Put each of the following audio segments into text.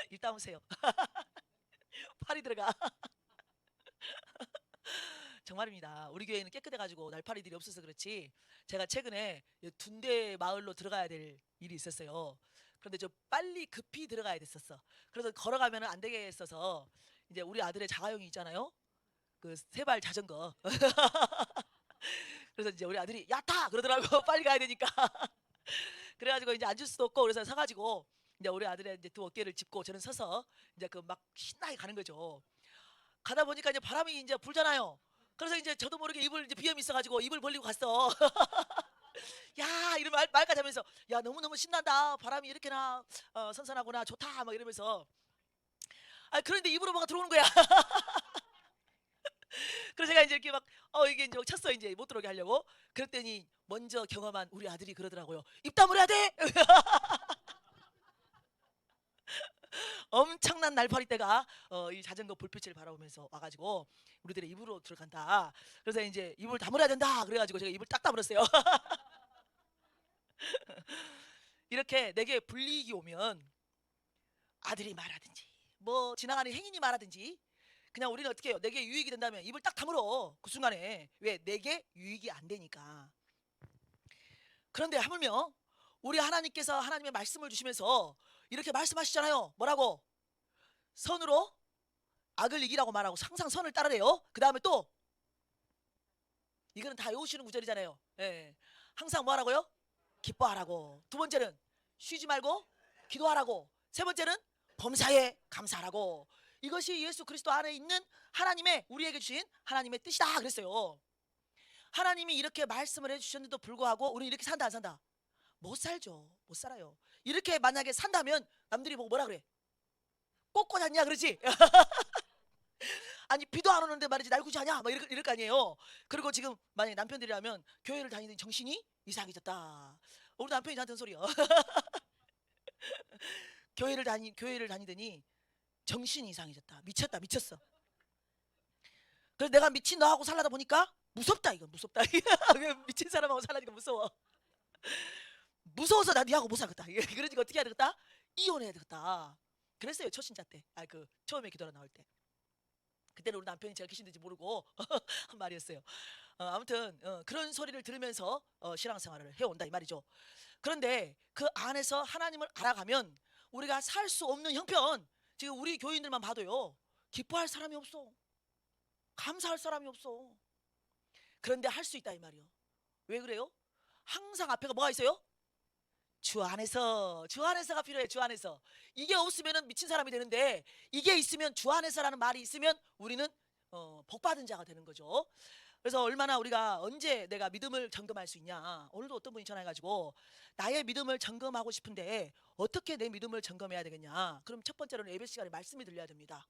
입 다무세요. 팔이 들어가. 정말입니다. 우리 교회는 깨끗해가지고 날파리들이 없어서 그렇지. 제가 최근에 둔대 마을로 들어가야 될 일이 있었어요. 그런데 좀 빨리 급히 들어가야 됐었어. 그래서 걸어가면 안 되겠어서 이제 우리 아들의 자가용이 있잖아요. 그 세발 자전거. 그래서 이제 우리 아들이 야 타! 그러더라고. 빨리 가야 되니까. 그래가지고 이제 앉을 수도 없고 그래서 서가지고 이제 우리 아들의 이제 두 어깨를 짚고 저는 서서 이제 그 막 신나게 가는 거죠. 가다 보니까 이제 바람이 이제 불잖아요. 그래서 이제 저도 모르게 입을 이제 비염이 있어가지고 입을 벌리고 갔어. 야 이런 말까지 하면서 야 너무너무 신난다. 바람이 이렇게나 선선하구나. 좋다. 막 이러면서 아 그런데 입으로 뭐가 들어오는 거야. 그래서 제가 이제 이렇게 막 이게 이제 쳤어 이제 못 들어오게 하려고. 그랬더니 먼저 경험한 우리 아들이 그러더라고요. 입 다물어야 돼. 엄청난 날파리 떼가 이 자전거 불빛을 바라보면서 와가지고 우리들의 입으로 들어간다. 그래서 이제 입을 다물어야 된다. 그래가지고 제가 입을 딱 다물었어요. 이렇게 내게 불이익이 오면 아들이 말하든지 뭐 지나가는 행인이 말하든지 그냥 우리는 어떻게 해요? 내게 유익이 된다면 입을 딱 다물어. 그 순간에. 왜? 내게 유익이 안 되니까. 그런데 하물며 우리 하나님께서 하나님의 말씀을 주시면서 이렇게 말씀하시잖아요. 뭐라고? 선으로 악을 이기라고 말하고 항상 선을 따르래요. 그 다음에 또 이거는 다 외우시는 구절이잖아요. 예. 항상 뭐 하라고요? 기뻐하라고. 두 번째는 쉬지 말고 기도하라고. 세 번째는 범사에 감사하라고. 이것이 예수 그리스도 안에 있는 하나님의 우리에게 주신 하나님의 뜻이다 그랬어요. 하나님이 이렇게 말씀을 해주셨는데도 불구하고 우리는 이렇게 산다 안 산다? 못 살죠. 못 살아요. 이렇게 만약에 산다면 남들이 보고 뭐라 그래? 꼿꼿하냐 그러지? 아니 비도 안 오는데 말이지 날 구제하냐? 막 이럴 거 아니에요. 그리고 지금 만약에 남편들이라면 교회를 다니는 정신이 이상해졌다. 우리 남편이 저한테 소리요. 교회를 다니더니 정신이 이상해졌다. 미쳤다 미쳤어. 그래서 내가 미친 너하고 살라다 보니까 무섭다. 이거 무섭다. 미친 사람하고 살라니까 무서워. 무서워서 나 니하고 못 살겠다. 그러니까 어떻게 해야 되겠다? 이혼해야 되겠다. 그랬어요 초신자 때. 처음에 기도가 나올 때. 그때는 우리 남편이 제가 계신지 모르고 한 말이었어요. 아무튼 그런 소리를 들으면서 신앙생활을 해온다 이 말이죠. 그런데 그 안에서 하나님을 알아가면 우리가 살 수 없는 형편. 지금 우리 교인들만 봐도요. 기뻐할 사람이 없어. 감사할 사람이 없어. 그런데 할 수 있다 이 말이요. 왜 그래요? 항상 앞에가 뭐가 있어요? 주 안에서가 필요해. 주 안에서. 이게 없으면 미친 사람이 되는데 이게 있으면 주 안에서라는 말이 있으면 우리는 복받은 자가 되는 거죠. 그래서 얼마나 우리가 언제 내가 믿음을 점검할 수 있냐. 오늘도 어떤 분이 전화해가지고 나의 믿음을 점검하고 싶은데 어떻게 내 믿음을 점검해야 되겠냐. 그럼 첫 번째로는 예배 시간에 말씀이 들려야 됩니다.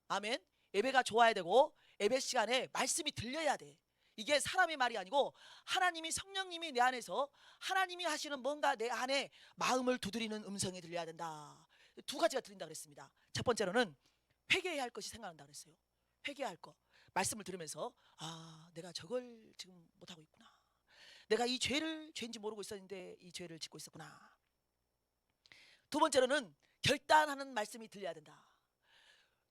아멘. 예배가 좋아야 되고 예배 시간에 말씀이 들려야 돼. 이게 사람의 말이 아니고 하나님이 성령님이 내 안에서 하나님이 하시는 뭔가 내 안에 마음을 두드리는 음성이 들려야 된다. 두 가지가 들린다 그랬습니다. 첫 번째로는 회개해야 할 것이 생각난다 그랬어요. 회개해야 할 것. 말씀을 들으면서 내가 저걸 지금 못하고 있구나. 내가 이 죄를 죄인지 모르고 있었는데 이 죄를 짓고 있었구나. 두 번째로는 결단하는 말씀이 들려야 된다.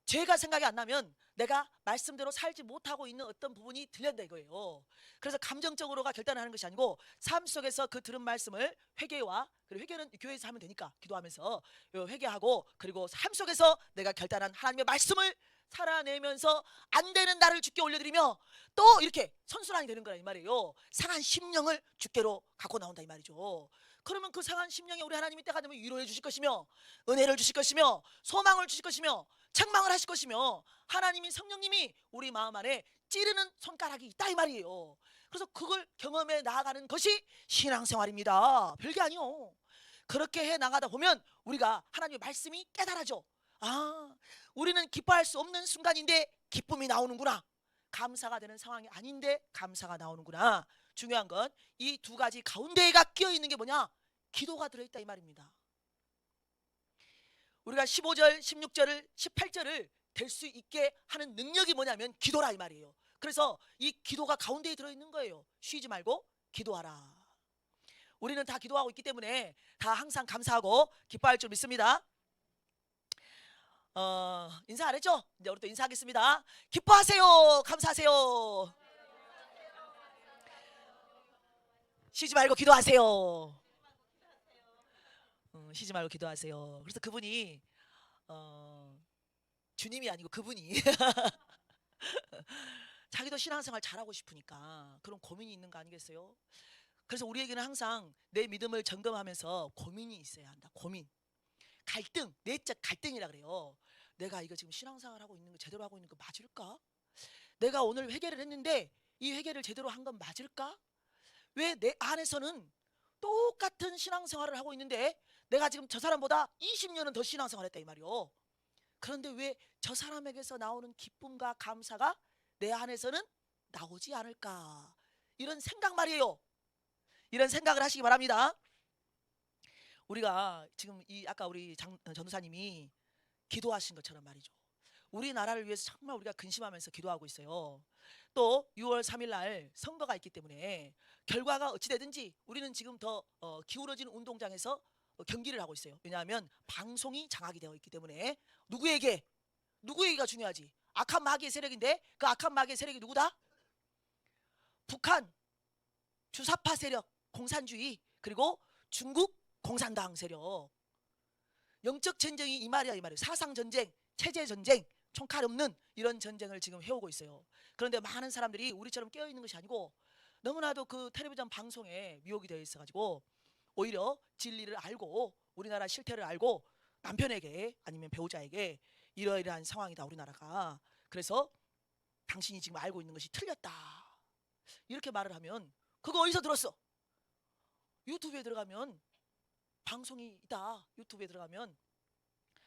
죄가 생각이 안 나면 내가 말씀대로 살지 못하고 있는 어떤 부분이 들린다 이거예요. 그래서 감정적으로가 결단을 하는 것이 아니고 삶 속에서 그 들은 말씀을 회개와, 그리고 회개는 교회에서 하면 되니까 기도하면서 회개하고, 그리고 삶 속에서 내가 결단한 하나님의 말씀을 살아내면서 안 되는 나를 주께 올려드리며 또 이렇게 선순환이 되는 거라 이 말이에요. 상한 심령을 주께로 갖고 나온다 이 말이죠. 그러면 그 상한 심령에 우리 하나님이 때가 되면 위로해 주실 것이며 은혜를 주실 것이며 소망을 주실 것이며 책망을 하실 것이며 하나님이 성령님이 우리 마음 안에 찌르는 손가락이 있다 이 말이에요. 그래서 그걸 경험해 나아가는 것이 신앙생활입니다. 별게 아니요. 그렇게 해 나가다 보면 우리가 하나님의 말씀이 깨달아져. 우리는 기뻐할 수 없는 순간인데 기쁨이 나오는구나. 감사가 되는 상황이 아닌데 감사가 나오는구나. 중요한 건 이 두 가지 가운데가 끼어 있는 게 뭐냐? 기도가 들어있다 이 말입니다. 우리가 15절, 16절을, 18절을 될 수 있게 하는 능력이 뭐냐면 기도라 이 말이에요. 그래서 이 기도가 가운데에 들어있는 거예요. 쉬지 말고 기도하라. 우리는 다 기도하고 있기 때문에 다 항상 감사하고 기뻐할 줄 믿습니다. 인사 안 했죠? 이제 우리 또 인사하겠습니다. 기뻐하세요. 감사하세요. 쉬지 말고 기도하세요. 쉬지 말고 기도하세요. 그래서 그분이 주님이 아니고 그분이 자기도 신앙생활 잘하고 싶으니까 그런 고민이 있는 거 아니겠어요? 그래서 우리에게는 항상 내 믿음을 점검하면서 고민이 있어야 한다. 고민, 갈등, 내적 갈등이라 그래요. 내가 이거 지금 신앙생활 하고 있는 거 제대로 하고 있는 거 맞을까? 내가 오늘 회개를 했는데 이 회개를 제대로 한 건 맞을까? 왜 내 안에서는 똑같은 신앙생활을 하고 있는데 내가 지금 저 사람보다 20년은 더 신앙생활했다 이 말이요. 그런데 왜 저 사람에게서 나오는 기쁨과 감사가 내 안에서는 나오지 않을까? 이런 생각 말이에요. 이런 생각을 하시기 바랍니다. 우리가 지금 이 아까 우리 전도사님이 기도하신 것처럼 말이죠. 우리나라를 위해서 정말 우리가 근심하면서 기도하고 있어요. 또 6월 3일 날 선거가 있기 때문에 결과가 어찌 되든지 우리는 지금 더 기울어진 운동장에서 경기를 하고 있어요. 왜냐하면 방송이 장악이 되어 있기 때문에 누구에게가 중요하지. 악한 마귀의 세력인데 그 악한 마귀의 세력이 누구다? 북한 주사파 세력, 공산주의, 그리고 중국 공산당 세력. 영적 전쟁이 이 말이야 이 말이에요. 사상 전쟁, 체제 전쟁, 총칼 없는 이런 전쟁을 지금 해오고 있어요. 그런데 많은 사람들이 우리처럼 깨어 있는 것이 아니고 너무나도 그 텔레비전 방송에 미혹이 되어 있어가지고 오히려 진리를 알고 우리나라 실태를 알고 남편에게 아니면 배우자에게 이러이러한 상황이다 우리나라가. 그래서 당신이 지금 알고 있는 것이 틀렸다 이렇게 말을 하면 그거 어디서 들었어? 유튜브에 들어가면 방송이 있다. 유튜브에 들어가면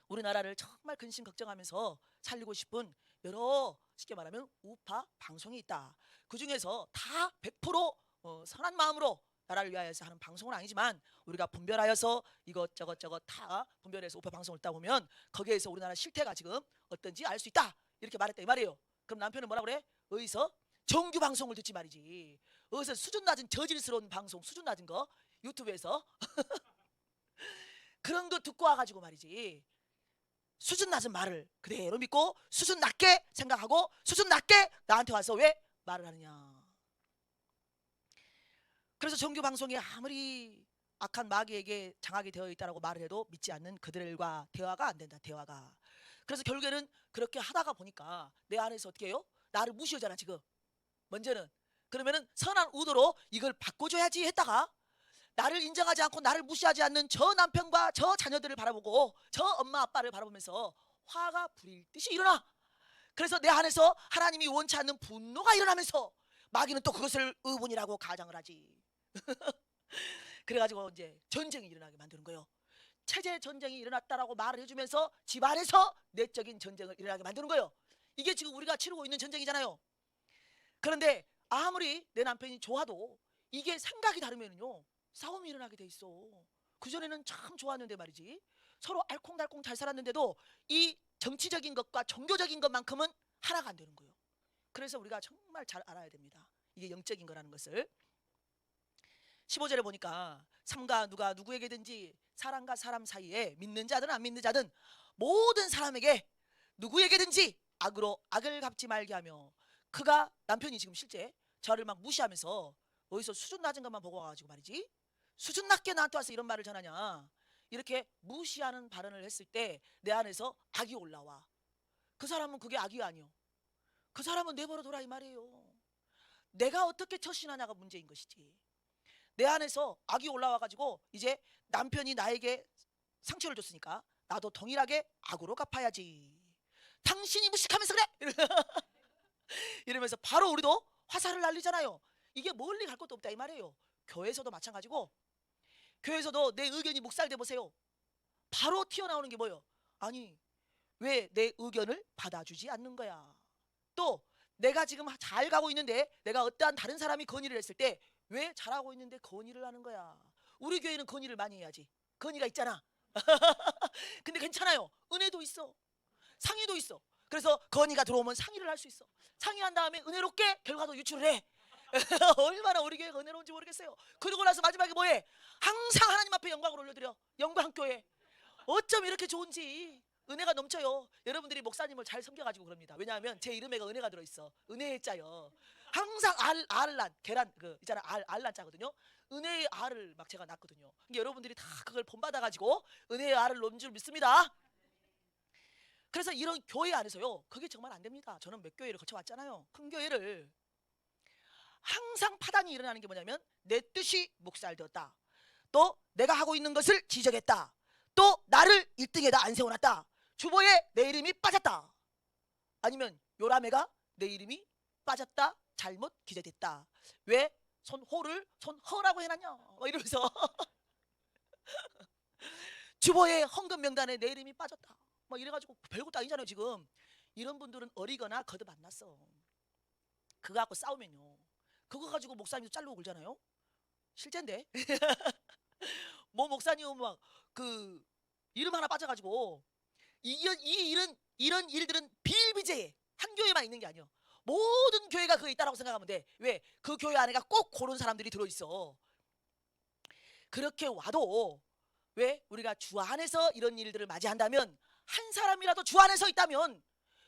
우리나라를 정말 근심 걱정하면서 살리고 싶은 여러 쉽게 말하면 우파 방송이 있다. 그 중에서 다 100% 선한 마음으로 나라를 위하여서 하는 방송은 아니지만 우리가 분별하여서 이것저것 다 분별해서 우파 방송을 듣다 보면 거기에서 우리나라 실태가 지금 어떤지 알 수 있다. 이렇게 말했다 이 말이에요. 그럼 남편은 뭐라 그래? 어디서? 정규 방송을 듣지 말이지. 어디서 수준 낮은 저질스러운 방송, 수준 낮은 거 유튜브에서 그런 거 듣고 와가지고 말이지. 수준 낮은 말을 그대로 믿고 수준 낮게 생각하고 수준 낮게 나한테 와서 왜 말을 하느냐. 그래서 정규 방송이 아무리 악한 마귀에게 장악이 되어 있다라고 말을 해도 믿지 않는 그들과 대화가 안 된다. 대화가. 그래서 결국에는 그렇게 하다가 보니까 내 안에서 어떻게 해요? 나를 무시하잖아 지금. 먼저는. 그러면은 선한 의도로 이걸 바꿔줘야지 했다가 나를 인정하지 않고 나를 무시하지 않는 저 남편과 저 자녀들을 바라보고 저 엄마 아빠를 바라보면서 화가 불일 듯이 일어나. 그래서 내 안에서 하나님이 원치 않는 분노가 일어나면서 마귀는 또 그것을 의분이라고 가장을 하지. 그래가지고 이제 전쟁이 일어나게 만드는 거예요. 체제 전쟁이 일어났다라고 말을 해주면서 집안에서 내적인 전쟁을 일어나게 만드는 거예요. 이게 지금 우리가 치르고 있는 전쟁이잖아요. 그런데 아무리 내 남편이 좋아도 이게 생각이 다르면요 싸움이 일어나게 돼 있어. 그전에는 참 좋았는데 말이지. 서로 알콩달콩 잘 살았는데도 이 정치적인 것과 종교적인 것만큼은 하나가 안 되는 거예요. 그래서 우리가 정말 잘 알아야 됩니다. 이게 영적인 거라는 것을. 15절에 보니까 삼가 누가 누구에게든지 사람과 사람 사이에 믿는 자든 안 믿는 자든 모든 사람에게 누구에게든지 악으로 악을 갚지 말게 하며. 그가 남편이 지금 실제 저를 막 무시하면서 어디서 수준 낮은 것만 보고 와가지고 말이지. 수준 낮게 나한테 와서 이런 말을 전하냐. 이렇게 무시하는 발언을 했을 때 내 안에서 악이 올라와. 그 사람은 그게 악이 아니요. 그 사람은 내버려 둬라 이 말이에요. 내가 어떻게 처신하냐가 문제인 것이지. 내 안에서 악이 올라와가지고 이제 남편이 나에게 상처를 줬으니까 나도 동일하게 악으로 갚아야지. 당신이 무식하면서 그래! 이러면서 바로 우리도 화살을 날리잖아요. 이게 멀리 갈 것도 없다 이 말이에요. 교회에서도 마찬가지고. 교회에서도 내 의견이 묵살돼 보세요. 바로 튀어나오는 게 뭐예요? 아니 왜 내 의견을 받아주지 않는 거야. 또 내가 지금 잘 가고 있는데 내가 어떠한 다른 사람이 건의를 했을 때 왜 잘하고 있는데 건의를 하는 거야. 우리 교회는 건의를 많이 해야지. 건의가 있잖아. 근데 괜찮아요. 은혜도 있어. 상의도 있어. 그래서 건의가 들어오면 상의를 할 수 있어. 상의한 다음에 은혜롭게 결과도 유출을 해. 얼마나 우리 교회가 은혜로운지 모르겠어요. 그러고 나서 마지막에 뭐해? 항상 하나님 앞에 영광을 올려드려. 영광교회. 어쩜 이렇게 좋은지. 은혜가 넘쳐요. 여러분들이 목사님을 잘 섬겨가지고 그럽니다. 왜냐하면 제 이름에가 은혜가 들어있어. 은혜의 자요. 항상 알란 계란 그 있잖아 알란 자거든요. 은혜의 알을 막 제가 낳거든요. 그러니까 여러분들이 다 그걸 본받아가지고 은혜의 알을 놓은 줄 믿습니다. 그래서 이런 교회 안에서요, 그게 정말 안 됩니다. 저는 몇 교회를 거쳐왔잖아요. 큰 교회를 항상 파단이 일어나는 게 뭐냐면 내 뜻이 묵살되었다. 또 내가 하고 있는 것을 지적했다. 또 나를 1등에다 안 세워놨다. 주보에 내 이름이 빠졌다. 아니면 요람애가 내 이름이 빠졌다. 잘못 기재됐다. 왜 손호를 손허라고 해놨냐? 막 이러면서 주보에 헌금 명단에 내 이름이 빠졌다. 막 이래가지고 별것도 아니잖아요. 지금 이런 분들은 어리거나 거듭 안 났어. 그거 갖고 싸우면요, 그거 가지고 목사님도 자르고 그러잖아요. 실제인데 뭐 목사님은 막 그 이름 하나 빠져가지고 이런 일들은 비일비재해. 한 교회만 있는 게 아니야. 모든 교회가 그거 있다라고 생각하면 돼. 왜? 그 교회 안에가 꼭 그런 사람들이 들어있어. 그렇게 와도 왜? 우리가 주 안에서 이런 일들을 맞이한다면, 한 사람이라도 주 안에서 있다면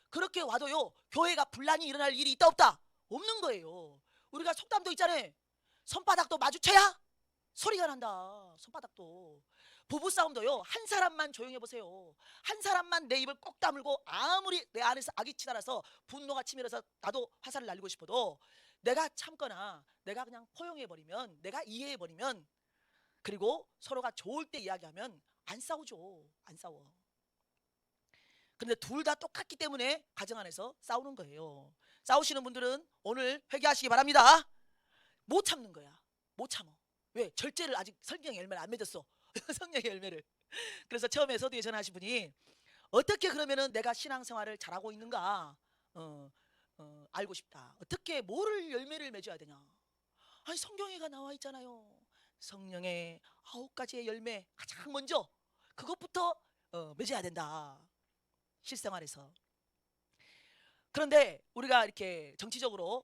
그렇게 와도요, 교회가 분란이 일어날 일이 있다 없다? 없는 거예요. 우리가 속담도 있잖아요. 손바닥도 마주쳐야 소리가 난다. 손바닥도. 부부싸움도요, 한 사람만 조용해 보세요. 한 사람만 내 입을 꼭 다물고 아무리 내 안에서 악이 치달아서 분노가 치밀어서 나도 화살을 날리고 싶어도 내가 참거나 내가 그냥 포용해버리면, 내가 이해해버리면, 그리고 서로가 좋을 때 이야기하면 안 싸우죠. 안 싸워. 근데 둘 다 똑같기 때문에 가정 안에서 싸우는 거예요. 싸우시는 분들은 오늘 회개하시기 바랍니다. 못 참는 거야. 못 참어. 왜? 절제를 아직 성경의 열매를 안 맺었어. 성령의 열매를. 그래서 처음에 서두에 전하신 분이 어떻게 그러면은 내가 신앙생활을 잘하고 있는가 알고 싶다. 어떻게 뭐를 열매를 맺어야 되냐? 아니 성경에가 나와 있잖아요. 성령의 9가지의 열매, 가장 먼저 그것부터 맺어야 된다. 실생활에서. 그런데 우리가 이렇게 정치적으로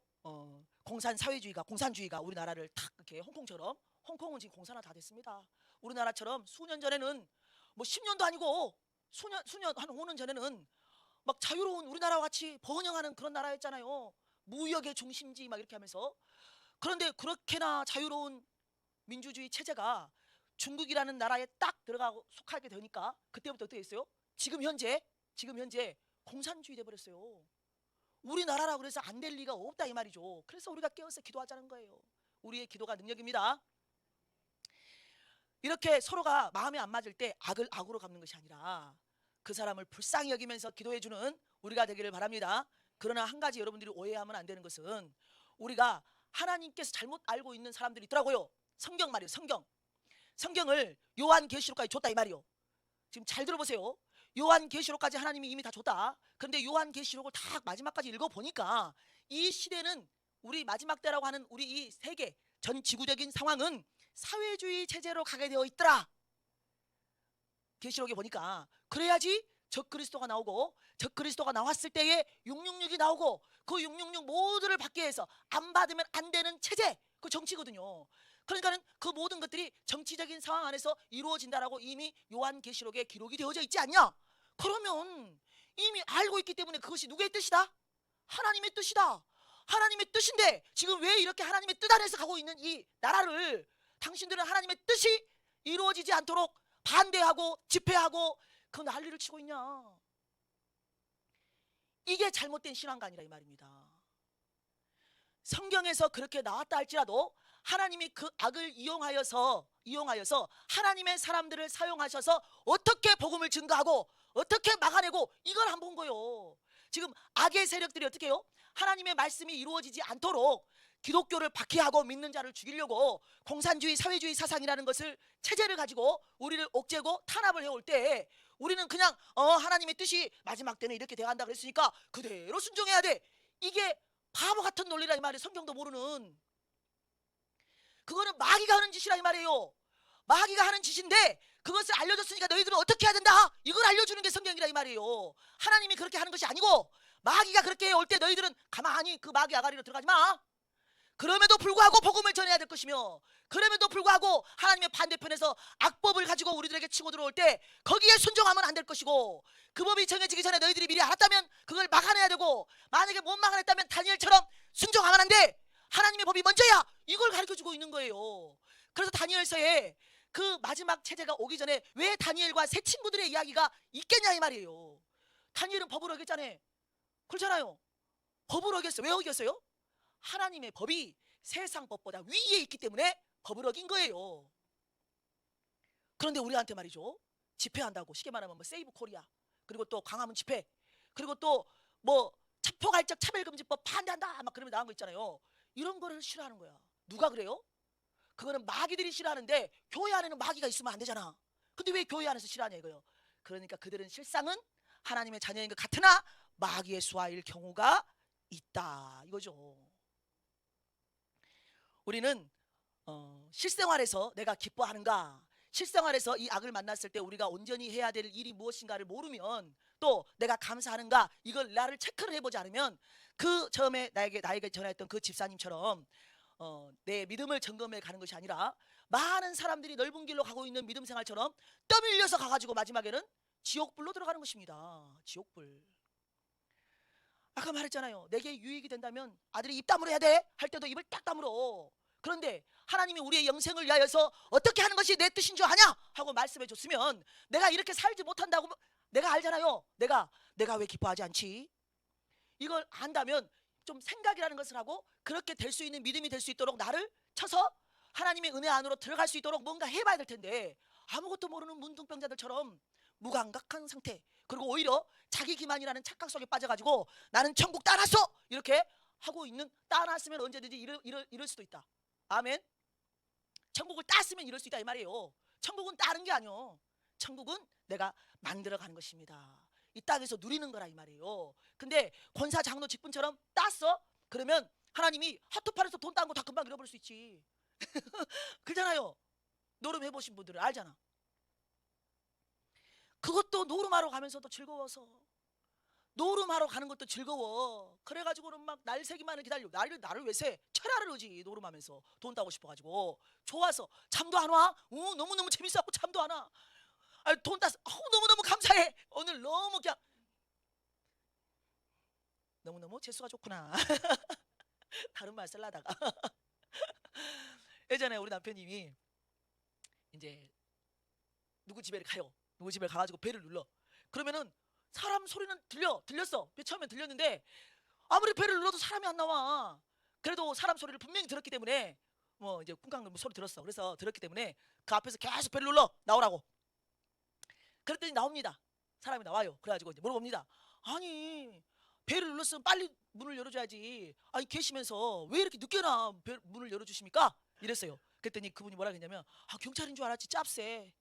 공산주의가 우리나라를 탁 이렇게 홍콩은 지금 공산화 다 됐습니다. 우리나라처럼 수년 전에는 뭐 10년도 아니고 수년 한 5년 전에는 막 자유로운 우리나라와 같이 번영하는 그런 나라였잖아요. 무역의 중심지 막 이렇게 하면서. 그런데 그렇게나 자유로운 민주주의 체제가 중국이라는 나라에 딱 들어가고 속하게 되니까 그때부터 어떻게 했어요? 지금 현재 공산주의 돼버렸어요. 우리나라라 그래서 안 될 리가 없다 이 말이죠. 그래서 우리가 깨어서 기도하자는 거예요. 우리의 기도가 능력입니다. 이렇게 서로가 마음에 안 맞을 때 악을 악으로 갚는 것이 아니라 그 사람을 불쌍히 여기면서 기도해주는 우리가 되기를 바랍니다. 그러나 한 가지 여러분들이 오해하면 안 되는 것은, 우리가 하나님께서 잘못 알고 있는 사람들이 있더라고요. 성경 말이에요. 성경을 요한계시록까지 줬다 이 말이에요. 지금 잘 들어보세요. 요한계시록까지 하나님이 이미 다 줬다. 그런데 요한계시록을 다 마지막까지 읽어보니까 이 시대는, 우리 마지막 때라고 하는 우리 이 세계 전 지구적인 상황은 사회주의 체제로 가게 되어 있더라. 계시록에 보니까. 그래야지 적그리스도가 나오고, 적그리스도가 나왔을 때에 666이 나오고, 그 666 모두를 받게 해서 안 받으면 안 되는 체제, 그 정치거든요. 그러니까는 그 모든 것들이 정치적인 상황 안에서 이루어진다라고 이미 요한계시록에 기록이 되어져 있지 않냐? 그러면 이미 알고 있기 때문에 그것이 누구의 뜻이다? 하나님의 뜻이다. 하나님의 뜻인데 지금 왜 이렇게 하나님의 뜻 안에서 가고 있는 이 나라를 당신들은 하나님의 뜻이 이루어지지 않도록 반대하고 집회하고 그 난리를 치고 있냐? 이게 잘못된 신앙관이라 이 말입니다. 성경에서 그렇게 나왔다 할지라도 하나님이 그 악을 이용하여서 하나님의 사람들을 사용하셔서 어떻게 복음을 증거하고 어떻게 막아내고, 이걸 안 본 거예요. 지금 악의 세력들이 어떻게 해요? 하나님의 말씀이 이루어지지 않도록 기독교를 박해하고 믿는 자를 죽이려고 공산주의 사회주의 사상이라는 것을, 체제를 가지고 우리를 옥죄고 탄압을 해올 때 우리는 그냥 하나님의 뜻이 마지막 때는 이렇게 돼간다 그랬으니까 그대로 순종해야 돼. 이게 바보 같은 논리라 이 말이에요. 성경도 모르는. 그거는 마귀가 하는 짓이라 이 말이에요. 마귀가 하는 짓인데 그것을 알려줬으니까 너희들은 어떻게 해야 된다, 이걸 알려주는 게 성경이라 이 말이에요. 하나님이 그렇게 하는 것이 아니고 마귀가 그렇게 올 때 너희들은 가만히 그 마귀 아가리로 들어가지 마. 그럼에도 불구하고 복음을 전해야 될 것이며, 그럼에도 불구하고 하나님의 반대편에서 악법을 가지고 우리들에게 치고 들어올 때 거기에 순종하면 안 될 것이고, 그 법이 정해지기 전에 너희들이 미리 알았다면 그걸 막아내야 되고, 만약에 못 막아냈다면 다니엘처럼 순종하면 안 돼. 하나님의 법이 먼저야. 이걸 가르쳐주고 있는 거예요. 그래서 다니엘서에 그 마지막 체제가 오기 전에 왜 다니엘과 세 친구들의 이야기가 있겠냐 이 말이에요. 다니엘은 법을 어겼잖아요. 그렇잖아요. 법을 어겼어요. 왜 어겼어요? 하나님의 법이 세상 법보다 위에 있기 때문에 법을 어긴 거예요. 그런데 우리한테 말이죠, 집회한다고, 쉽게 말하면 뭐 세이브 코리아, 그리고 또 광화문 집회, 그리고 또 뭐 자포갈적 차별금지법 반대한다 막 그러면 나온 거 있잖아요. 이런 거를 싫어하는 거야. 누가 그래요? 그거는 마귀들이 싫어하는데 교회 안에는 마귀가 있으면 안 되잖아. 근데 왜 교회 안에서 싫어하냐 이거요. 그러니까 그들은 실상은 하나님의 자녀인 것 같으나 마귀의 수하일 경우가 있다 이거죠. 우리는 실생활에서 내가 기뻐하는가, 실생활에서 이 악을 만났을 때 우리가 온전히 해야 될 일이 무엇인가를 모르면, 또 내가 감사하는가, 이걸 나를 체크를 해보지 않으면, 그 처음에 나에게 전화했던 그 집사님처럼 내 믿음을 점검해 가는 것이 아니라 많은 사람들이 넓은 길로 가고 있는 믿음 생활처럼 떠밀려서 가가지고 마지막에는 지옥불로 들어가는 것입니다. 지옥불. 아까 말했잖아요. 내게 유익이 된다면 아들이 입 다물어야 돼 할 때도 입을 딱 다물어. 그런데 하나님이 우리의 영생을 위하여서 어떻게 하는 것이 내 뜻인 줄 아냐 하고 말씀해 줬으면, 내가 이렇게 살지 못한다고 내가 알잖아요. 내가 왜 기뻐하지 않지? 이걸 안다면 좀 생각이라는 것을 하고 그렇게 될 수 있는 믿음이 될 수 있도록 나를 쳐서 하나님의 은혜 안으로 들어갈 수 있도록 뭔가 해봐야 될 텐데, 아무것도 모르는 문둥병자들처럼 무감각한 상태, 그리고 오히려 자기 기만이라는 착각 속에 빠져가지고 나는 천국 따놨어 이렇게 하고 있는, 따놨으면 언제든지 이럴 수도 있다. 아멘. 천국을 땄으면 이럴 수 있다 이 말이에요. 천국은 따는 게 아니요, 천국은 내가 만들어가는 것입니다. 이 땅에서 누리는 거라 이 말이에요. 근데 권사 장로 직분처럼 땄어? 그러면 하나님이 핫토판에서 돈 딴 거 다 금방 잃어버릴 수 있지. 그렇잖아요. 노름해보신 분들은 알잖아. 그것도 노름하러 가면서도 즐거워서, 노름하러 가는 것도 즐거워. 그래가지고는 막 날 새기만을 기다려. 나를 왜 새? 철야를 오지. 노름하면서 돈 따고 싶어가지고 좋아서 잠도 안 와. 너무너무 재밌어갖고 잠도 안 와. 아니, 돈 땄어. 너무너무 감사해. 오늘 너무 그냥 너무너무 재수가 좋구나. 다른 말 쓸라다가 예전에 우리 남편님이 이제 누구 집에 가요. 누구 집에 가가지고 배를 눌러. 그러면은 사람 소리는 들렸어. 처음엔 들렸는데 아무리 배를 눌러도 사람이 안 나와. 그래도 사람 소리를 분명히 들었기 때문에, 뭐 이제 쿵쾅 소리 들었어. 그래서 들었기 때문에 그 앞에서 계속 배를 눌러 나오라고. 그랬더니 나옵니다. 사람이 나와요. 그래가지고 이제 물어봅니다. 아니, 배를 눌렀으면 빨리 문을 열어줘야지. 아니, 계시면서 왜 이렇게 늦게나 문을 열어주십니까? 이랬어요. 그랬더니 그분이 뭐라 그랬냐면, 경찰인 줄 알았지 짭새.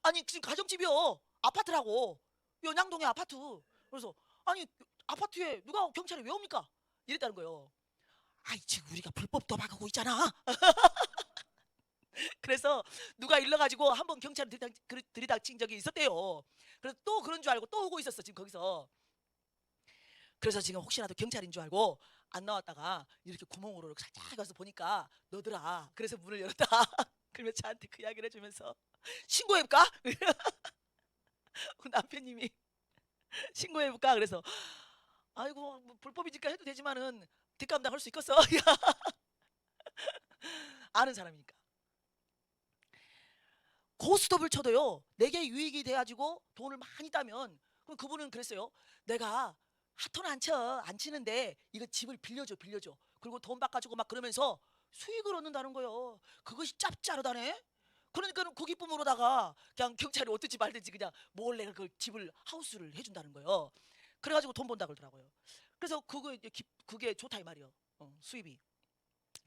아니, 지금 가정집이요, 아파트라고, 연양동의 아파트. 그래서 아니, 아파트에 누가 경찰이 왜 옵니까? 이랬다는 거예요. 아이, 지금 우리가 불법 도박하고 있잖아. 그래서 누가 일러가지고 한번 경찰을 들이닥친 적이 있었대요. 그래서 또 그런 줄 알고 또 오고 있었어 지금 거기서. 그래서 지금 혹시라도 경찰인 줄 알고 안 나왔다가 이렇게 구멍으로 살짝 가서 보니까 너더라. 그래서 문을 열었다. 그러면 저한테 그 이야기를 해주면서 신고해볼까? 남편님이 신고해볼까? 그래서 아이고, 뭐 불법이니까 해도 되지만은 뒷감당할 수 있겠어? 아는 사람이니까. 고스톱을 쳐도요, 내게 유익이 돼가지고 돈을 많이 따면, 그럼 그분은 그랬어요. 내가 핫톤 안 치는데 이거 집을 빌려줘. 그리고 돈 바꿔주고 막 그러면서 수익을 얻는다는 거예요. 그것이 짭짤하다네. 그러니까는 그 기쁨으로다가 그냥 경찰이 어떻지 말든지 그냥 몰래 그 집을 하우스를 해준다는 거예요. 그래가지고 돈 번다 그러더라고요. 그래서 그게 좋다 이 말이에요. 수입이.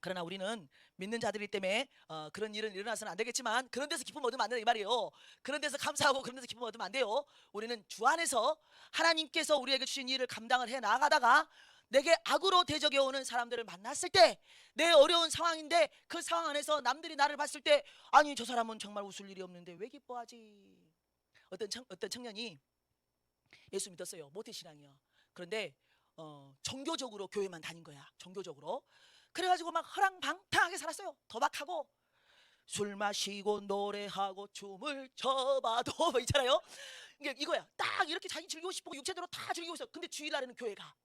그러나 우리는 믿는 자들이기 때문에 그런 일은 일어나서는 안 되겠지만, 그런 데서 기쁨 얻으면 안 된다 이 말이에요. 그런 데서 감사하고 그런 데서 기쁨 얻으면 안 돼요. 우리는 주 안에서 하나님께서 우리에게 주신 일을 감당을 해 나가다가 내게 악으로 대적해 오는 사람들을 만났을 때, 내 어려운 상황인데 그 상황 안에서 남들이 나를 봤을 때, 아니, 저 사람은 정말 웃을 일이 없는데 왜 기뻐하지? 어떤 청년이 예수 믿었어요. 모태신앙이요. 그런데 종교적으로 교회만 다닌 거야. 종교적으로. 그래가지고 막 허랑방탕하게 살았어요. 도박하고 술 마시고 노래하고 춤을 춰봐도 뭐 있잖아요. 이게 이거야. 딱 이렇게 자기 즐기고 싶고 육체대로 다 즐기고 있어. 근데 주일날에는 교회가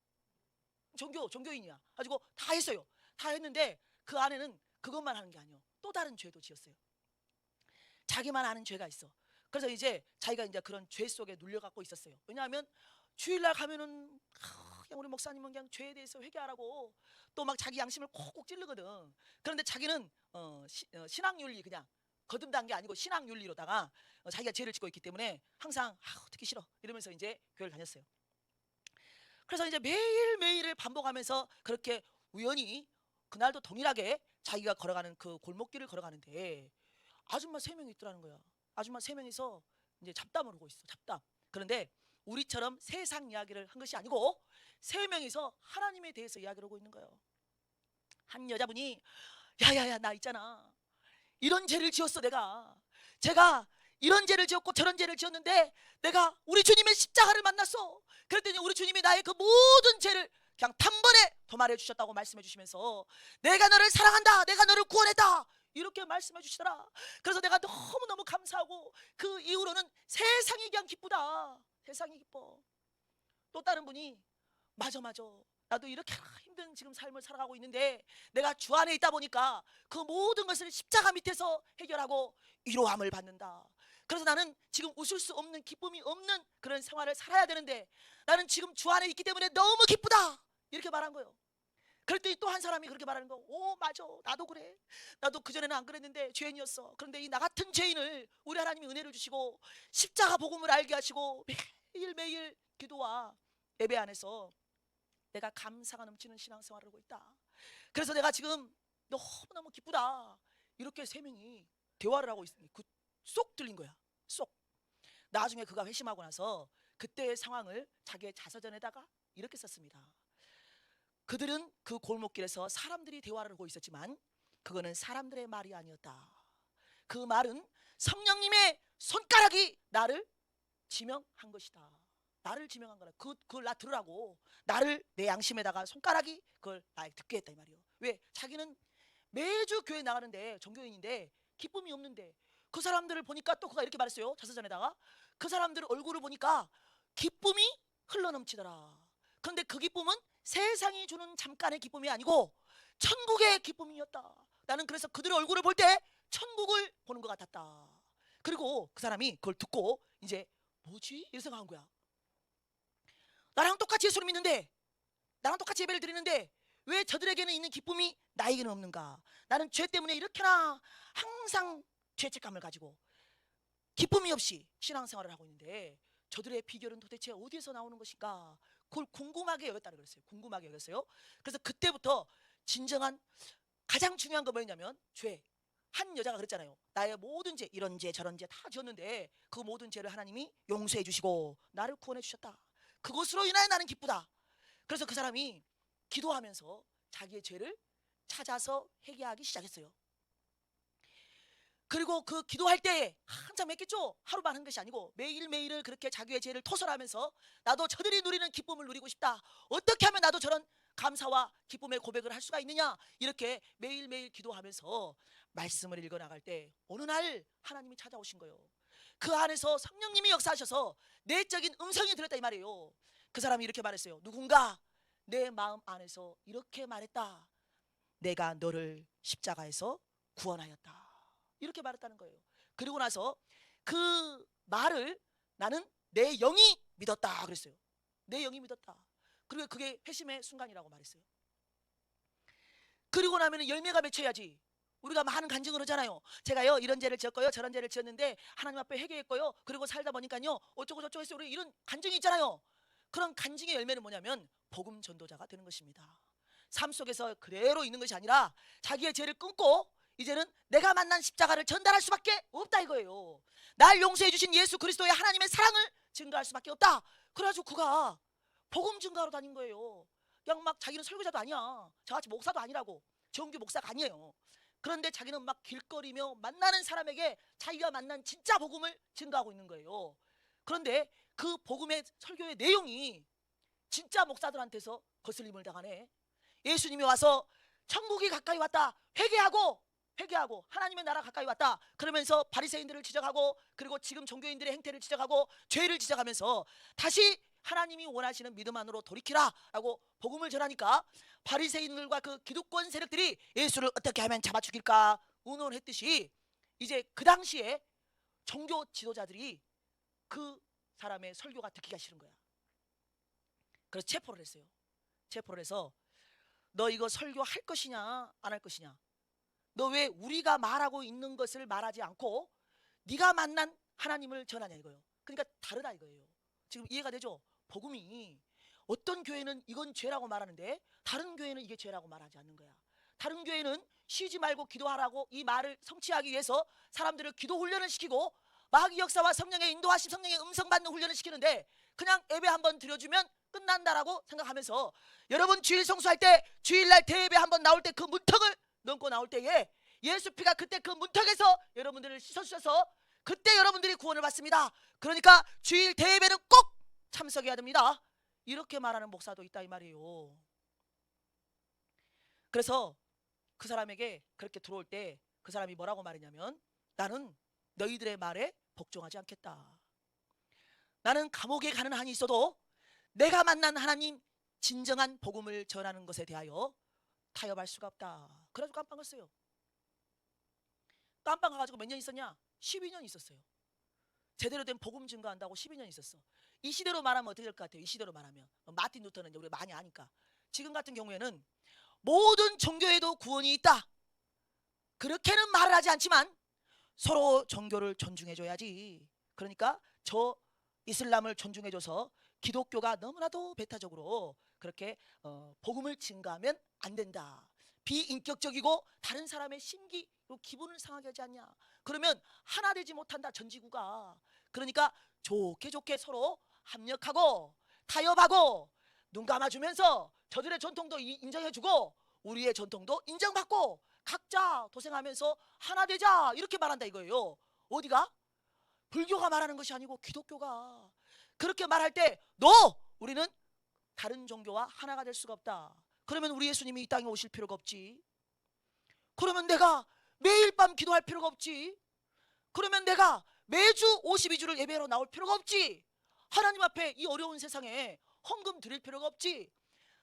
종교인이야. 가지고 다 했어요. 다 했는데 그 안에는 그것만 하는 게 아니에요. 또 다른 죄도 지었어요. 자기만 아는 죄가 있어. 그래서 이제 자기가 이제 그런 죄 속에 눌려갖고 있었어요. 왜냐하면 주일날 가면은 그냥 우리 목사님은 그냥 죄에 대해서 회개하라고 또 막 자기 양심을 콕콕 찌르거든. 그런데 자기는 신앙윤리 그냥 거듭난 게 아니고 신앙윤리로다가 자기가 죄를 짓고 있기 때문에 항상 듣기 싫어 이러면서 이제 교회를 다녔어요. 그래서 이제 매일매일을 반복하면서 그렇게 우연히 그날도 동일하게 자기가 걸어가는 그 골목길을 걸어가는데 아줌마 3명이 있더라는 거야. 아줌마 3명이서 이제 잡담을 하고 있어. 잡담. 그런데 우리처럼 세상 이야기를 한 것이 아니고 3명이서 하나님에 대해서 이야기를 하고 있는 거예요. 한 여자분이 야야야 나 있잖아. 이런 죄를 지었어 내가. 제가 이런 죄를 지었고 저런 죄를 지었는데 내가 우리 주님의 십자가를 만났어. 그랬더니 우리 주님이 나의 그 모든 죄를 그냥 단번에 도말해 주셨다고 말씀해 주시면서 내가 너를 사랑한다. 내가 너를 구원했다. 이렇게 말씀해 주시더라. 그래서 내가 너무너무 감사하고 그 이후로는 세상이 그냥 기쁘다. 세상이 기뻐. 또 다른 분이 맞아 나도 이렇게 힘든 지금 삶을 살아가고 있는데 내가 주 안에 있다 보니까 그 모든 것을 십자가 밑에서 해결하고 위로함을 받는다. 그래서 나는 지금 웃을 수 없는 기쁨이 없는 그런 생활을 살아야 되는데 나는 지금 주 안에 있기 때문에 너무 기쁘다. 이렇게 말한 거예요. 그랬더니 또 한 사람이 그렇게 말하는 거. 오 맞아 나도 그래. 나도 그전에는 안 그랬는데 죄인이었어. 그런데 이 나 같은 죄인을 우리 하나님이 은혜를 주시고 십자가 복음을 알게 하시고 매일매일 기도와 예배 안에서 내가 감사가 넘치는 신앙생활을 하고 있다. 그래서 내가 지금 너무너무 기쁘다. 이렇게 3명이 대화를 하고 있으니 쏙 들린 거야. 쏙. 나중에 그가 회심하고 나서 그때의 상황을 자기의 자서전에다가 이렇게 썼습니다. 그들은 그 골목길에서 사람들이 대화를 하고 있었지만 그거는 사람들의 말이 아니었다. 그 말은 성령님의 손가락이 나를 지명한 것이다. 나를 지명한 거라. 그걸 나 들으라고. 나를 내 양심에다가 손가락이 그걸 나에게 듣게 했다 이 말이에요. 왜? 자기는 매주 교회 나가는데 종교인인데 기쁨이 없는데 그 사람들을 보니까 또 그가 이렇게 말했어요. 자서전에다가 그 사람들 얼굴을 보니까 기쁨이 흘러넘치더라. 그런데 그 기쁨은 세상이 주는 잠깐의 기쁨이 아니고 천국의 기쁨이었다. 나는 그래서 그들의 얼굴을 볼 때 천국을 보는 것 같았다. 그리고 그 사람이 그걸 듣고 이제 뭐지? 이렇게 생각한 거야. 나랑 똑같이 예수를 믿는데 나랑 똑같이 예배를 드리는데 왜 저들에게는 있는 기쁨이 나에게는 없는가? 나는 죄 때문에 이렇게나 항상 죄책감을 가지고 기쁨이 없이 신앙생활을 하고 있는데 저들의 비결은 도대체 어디에서 나오는 것인가? 그걸 궁금하게 여겼다고 그랬어요. 궁금하게 여겼어요. 그래서 그때부터 진정한 가장 중요한 거 뭐였냐면 죄. 한 여자가 그랬잖아요. 나의 모든 죄, 이런 죄 저런 죄 다 지었는데 그 모든 죄를 하나님이 용서해 주시고 나를 구원해 주셨다. 그것으로 인하여 나는 기쁘다. 그래서 그 사람이 기도하면서 자기의 죄를 찾아서 회개하기 시작했어요. 그리고 그 기도할 때 한참 했겠죠. 하루만 한 것이 아니고 매일매일을 그렇게 자기의 죄를 토설하면서 나도 저들이 누리는 기쁨을 누리고 싶다. 어떻게 하면 나도 저런 감사와 기쁨의 고백을 할 수가 있느냐. 이렇게 매일매일 기도하면서 말씀을 읽어나갈 때 어느 날 하나님이 찾아오신 거예요. 그 안에서 성령님이 역사하셔서 내적인 음성이 들었다 이 말이에요. 그 사람이 이렇게 말했어요. 누군가 내 마음 안에서 이렇게 말했다. 내가 너를 십자가에서 구원하였다. 이렇게 말했다는 거예요. 그리고 나서 그 말을 나는 내 영이 믿었다 그랬어요. 내 영이 믿었다. 그리고 그게 회심의 순간이라고 말했어요. 그리고 나면 열매가 맺혀야지. 우리가 많은 간증을 하잖아요. 제가요 이런 죄를 지었고요 저런 죄를 지었는데 하나님 앞에 회개했고요 그리고 살다 보니까요 어쩌고 저쩌고 했어요. 우리 이런 간증이 있잖아요. 그런 간증의 열매는 뭐냐면 복음 전도자가 되는 것입니다. 삶 속에서 그대로 있는 것이 아니라 자기의 죄를 끊고 이제는 내가 만난 십자가를 전달할 수밖에 없다 이거예요. 날 용서해 주신 예수 그리스도의 하나님의 사랑을 증거할 수밖에 없다. 그래가지고 그가 복음 증거하러 다닌 거예요. 그냥 막 자기는 설교자도 아니야. 저같이 목사도 아니라고. 정규 목사가 아니에요. 그런데 자기는 막 길거리며 만나는 사람에게 자기가 만난 진짜 복음을 증거하고 있는 거예요. 그런데 그 복음의 설교의 내용이 진짜 목사들한테서 거슬림을 당하네. 예수님이 와서 천국이 가까이 왔다, 회개하고 하나님의 나라 가까이 왔다 그러면서 바리새인들을 지적하고, 그리고 지금 종교인들의 행태를 지적하고 죄를 지적하면서 다시 하나님이 원하시는 믿음 안으로 돌이키라 라고 복음을 전하니까, 바리새인들과 그 기득권 세력들이 예수를 어떻게 하면 잡아 죽일까 의논했듯이, 이제 그 당시에 종교 지도자들이 그 사람의 설교가 듣기가 싫은 거야. 그래서 체포를 했어요. 체포를 해서 너 이거 설교할 것이냐 안 할 것이냐, 너 왜 우리가 말하고 있는 것을 말하지 않고 네가 만난 하나님을 전하냐 이거예요. 그러니까 다르다 이거예요. 지금 이해가 되죠? 복음이 어떤 교회는 이건 죄라고 말하는데 다른 교회는 이게 죄라고 말하지 않는 거야. 다른 교회는 쉬지 말고 기도하라고 이 말을 성취하기 위해서 사람들을 기도 훈련을 시키고 마귀 역사와 성령의 인도하심, 성령의 음성 받는 훈련을 시키는데, 그냥 예배 한번 드려주면 끝난다라고 생각하면서, 여러분 주일 성수할 때 주일날 대예배 한번 나올 때 그 문턱을 넘고 나올 때에 예수 피가 그때 그 문턱에서 여러분들을 씻어주셔서 그때 여러분들이 구원을 받습니다. 그러니까 주일 대예배는 꼭 참석해야 됩니다. 이렇게 말하는 목사도 있다 이 말이에요. 그래서 그 사람에게 그렇게 들어올 때 그 사람이 뭐라고 말했냐면, 나는 너희들의 말에 복종하지 않겠다. 나는 감옥에 가는 한이 있어도 내가 만난 하나님 진정한 복음을 전하는 것에 대하여 타협할 수가 없다. 그래가지고 깜빵 갔어요. 깜빵 가가지고 몇 년 있었냐? 12년 있었어요. 제대로 된 복음 증거한다고 12년 있었어. 이 시대로 말하면 어떻게 될 것 같아요? 이 시대로 말하면 마틴 루터는 우리 많이 아니까. 지금 같은 경우에는 모든 종교에도 구원이 있다, 그렇게는 말을 하지 않지만 서로 종교를 존중해줘야지. 그러니까 저 이슬람을 존중해줘서 기독교가 너무나도 배타적으로 그렇게 복음을 증가하면 안 된다. 비인격적이고 다른 사람의 심기 기분을 상하게 하지 않냐. 그러면 하나 되지 못한다 전지구가. 그러니까 좋게 서로 합력하고 타협하고 눈 감아주면서 저들의 전통도 인정해주고 우리의 전통도 인정받고 각자 도생하면서 하나 되자, 이렇게 말한다 이거예요. 어디가? 불교가 말하는 것이 아니고 기독교가 그렇게 말할 때 우리는 다른 종교와 하나가 될 수가 없다. 그러면 우리 예수님이 이 땅에 오실 필요가 없지. 그러면 내가 매일 밤 기도할 필요가 없지. 그러면 내가 매주 52주를 예배로 나올 필요가 없지. 하나님 앞에 이 어려운 세상에 헌금 드릴 필요가 없지.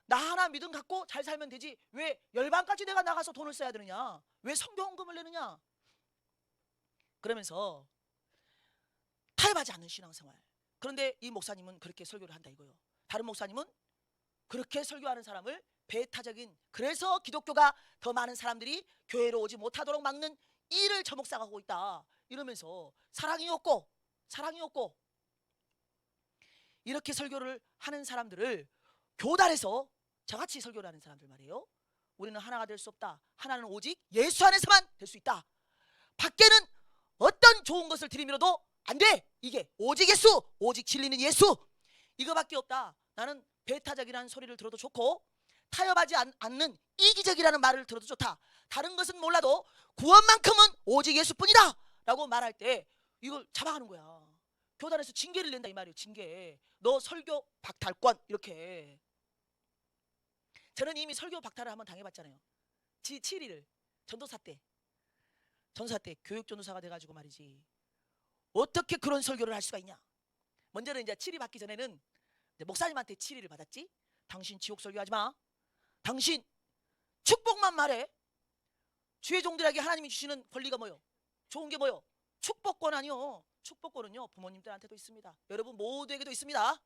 나 하나 믿음 갖고 잘 살면 되지. 왜 열방까지 내가 나가서 돈을 써야 되느냐? 왜 성교 헌금을 내느냐? 그러면서 타협하지 않는 신앙생활. 그런데 이 목사님은 그렇게 설교를 한다 이거예요. 다른 목사님은 그렇게 설교하는 사람을 배타적인, 그래서 기독교가 더 많은 사람들이 교회로 오지 못하도록 막는 일을 저 목사가 하고 있다 이러면서 사랑이 없고 이렇게 설교를 하는 사람들을 교단에서 저같이 설교를 하는 사람들 말이에요. 우리는 하나가 될 수 없다. 하나는 오직 예수 안에서만 될 수 있다. 밖에는 어떤 좋은 것을 들이밀어도 안 돼. 이게 오직 예수, 오직 진리는 예수, 이거밖에 없다. 나는 배타적이라는 소리를 들어도 좋고 타협하지 않는 이기적이라는 말을 들어도 좋다. 다른 것은 몰라도 구원만큼은 오직 예수뿐이다 라고 말할 때 이걸 잡아가는 거야. 교단에서 징계를 낸다 이 말이에요. 징계. 너 설교 박탈권 이렇게. 저는 이미 설교 박탈을 한번 당해봤잖아요. 지7일을 전도사 때 교육전도사가 돼가지고 말이지. 어떻게 그런 설교를 할 수가 있냐. 먼저는 이제 7일 받기 전에는 목사님한테 7일을 받았지. 당신 지옥 설교하지 마. 당신 축복만 말해. 주의 종들에게 하나님이 주시는 권리가 뭐요? 좋은 게 뭐요? 축복권 아니요. 축복권은요 부모님들한테도 있습니다. 여러분 모두에게도 있습니다.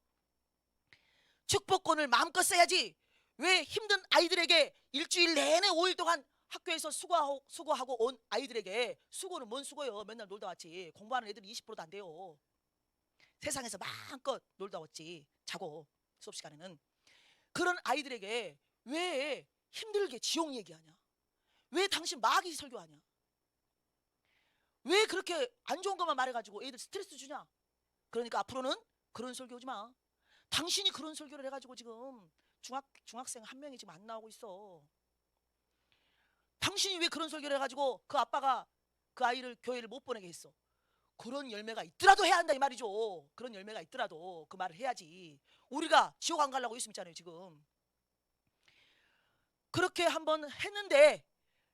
축복권을 마음껏 써야지. 왜 힘든 아이들에게 일주일 내내 5일 동안 학교에서 수고하고 온 아이들에게, 수고는 뭔 수고요? 맨날 놀다 왔지. 공부하는 애들이 20%도 안 돼요. 세상에서 마음껏 놀다 왔지. 자고 수업 시간에는. 그런 아이들에게 왜 힘들게 지옥 얘기하냐? 왜 당신 마귀 설교하냐? 왜 그렇게 안 좋은 것만 말해가지고 애들 스트레스 주냐? 그러니까 앞으로는 그런 설교 오지 마. 당신이 그런 설교를 해가지고 지금 중학생 한 명이 지금 안 나오고 있어. 당신이 왜 그런 설교를 해가지고 그 아빠가 그 아이를 교회를 못 보내게 했어? 그런 열매가 있더라도 해야 한다 이 말이죠. 그런 열매가 있더라도 그 말을 해야지. 우리가 지옥 안 가려고 있으면 있잖아요 지금. 그렇게 한번 했는데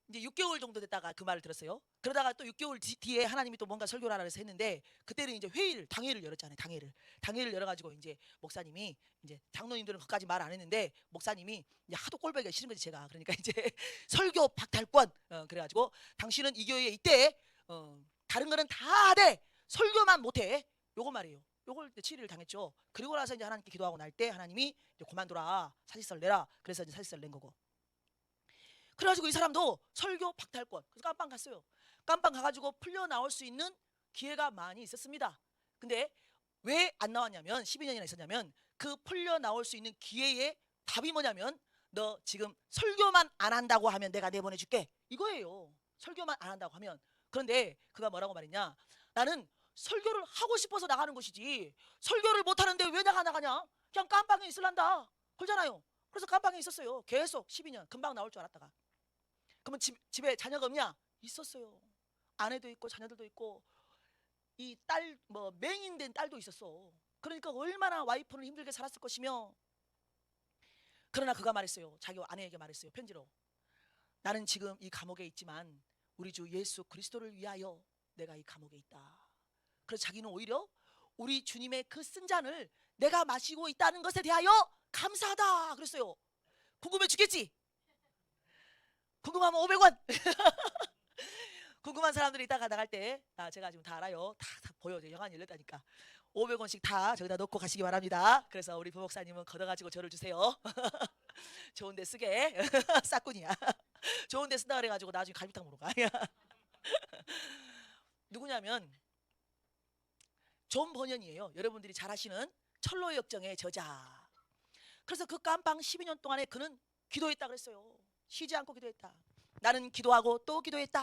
이제 6개월 정도 됐다가 그 말을 들었어요. 그러다가 또 6개월 뒤에 하나님이 또 뭔가 설교를 하라 해서 했는데, 그때는 이제 당회를 열었잖아요. 당회를 열어가지고 이제 목사님이, 이제 장로님들은 그까지 말 안 했는데 목사님이 이제 하도 꼴보기가 싫은 거지 제가. 그러니까 이제 설교 박탈권, 그래가지고 당신은 이 교회에 있대, 다른 거는 다 하되 설교만 못해, 요거 말이에요. 요걸 치리를 당했죠. 그리고 나서 이제 하나님께 기도하고 날 때 하나님이 이제 그만둬라, 사직서를 내라. 그래서 이제 사직서를 낸 거고. 그래가지고 이 사람도 설교 박탈권, 그래서 깜빵 갔어요. 깜빵 가가지고 풀려 나올 수 있는 기회가 많이 있었습니다. 근데 왜 안 나왔냐면, 12년이나 있었냐면, 그 풀려 나올 수 있는 기회의 답이 뭐냐면, 너 지금 설교만 안 한다고 하면 내가 내보내줄게, 이거예요. 설교만 안 한다고 하면. 그런데 그가 뭐라고 말했냐, 나는 설교를 하고 싶어서 나가는 것이지 설교를 못 하는데 왜 내가 나가냐, 그냥 깜빵에 있을란다 그러잖아요. 그래서 깜빵에 있었어요. 계속 12년. 금방 나올 줄 알았다가. 그러면 집에 자녀가 없냐? 있었어요. 아내도 있고 자녀들도 있고, 이 딸, 뭐 맹인된 딸도 있었어. 그러니까 얼마나 와이프는 힘들게 살았을 것이며. 그러나 그가 말했어요. 자기 아내에게 말했어요. 편지로. 나는 지금 이 감옥에 있지만 우리 주 예수 그리스도를 위하여 내가 이 감옥에 있다. 그래서 자기는 오히려 우리 주님의 그 쓴 잔을 내가 마시고 있다는 것에 대하여 감사하다 그랬어요. 궁금해 죽겠지? 궁금하면 500원. 궁금한 사람들이 이따가 나갈 때, 제가 지금 다 알아요. 다 보여. 영안이 열렸다니까. 500원씩 다 저기다 넣고 가시기 바랍니다. 그래서 우리 부목사님은 걷어가지고 저를 주세요. 좋은 데 쓰게. 싹군이야. 좋은 데 쓴다 그래가지고 나중에 갈비탕 먹으러 가. 누구냐면 존 버년이에요. 여러분들이 잘 아시는 철로의 역정의 저자. 그래서 그 깜빵 12년 동안에 그는 기도했다 그랬어요. 쉬지 않고 기도했다. 나는 기도하고 또 기도했다.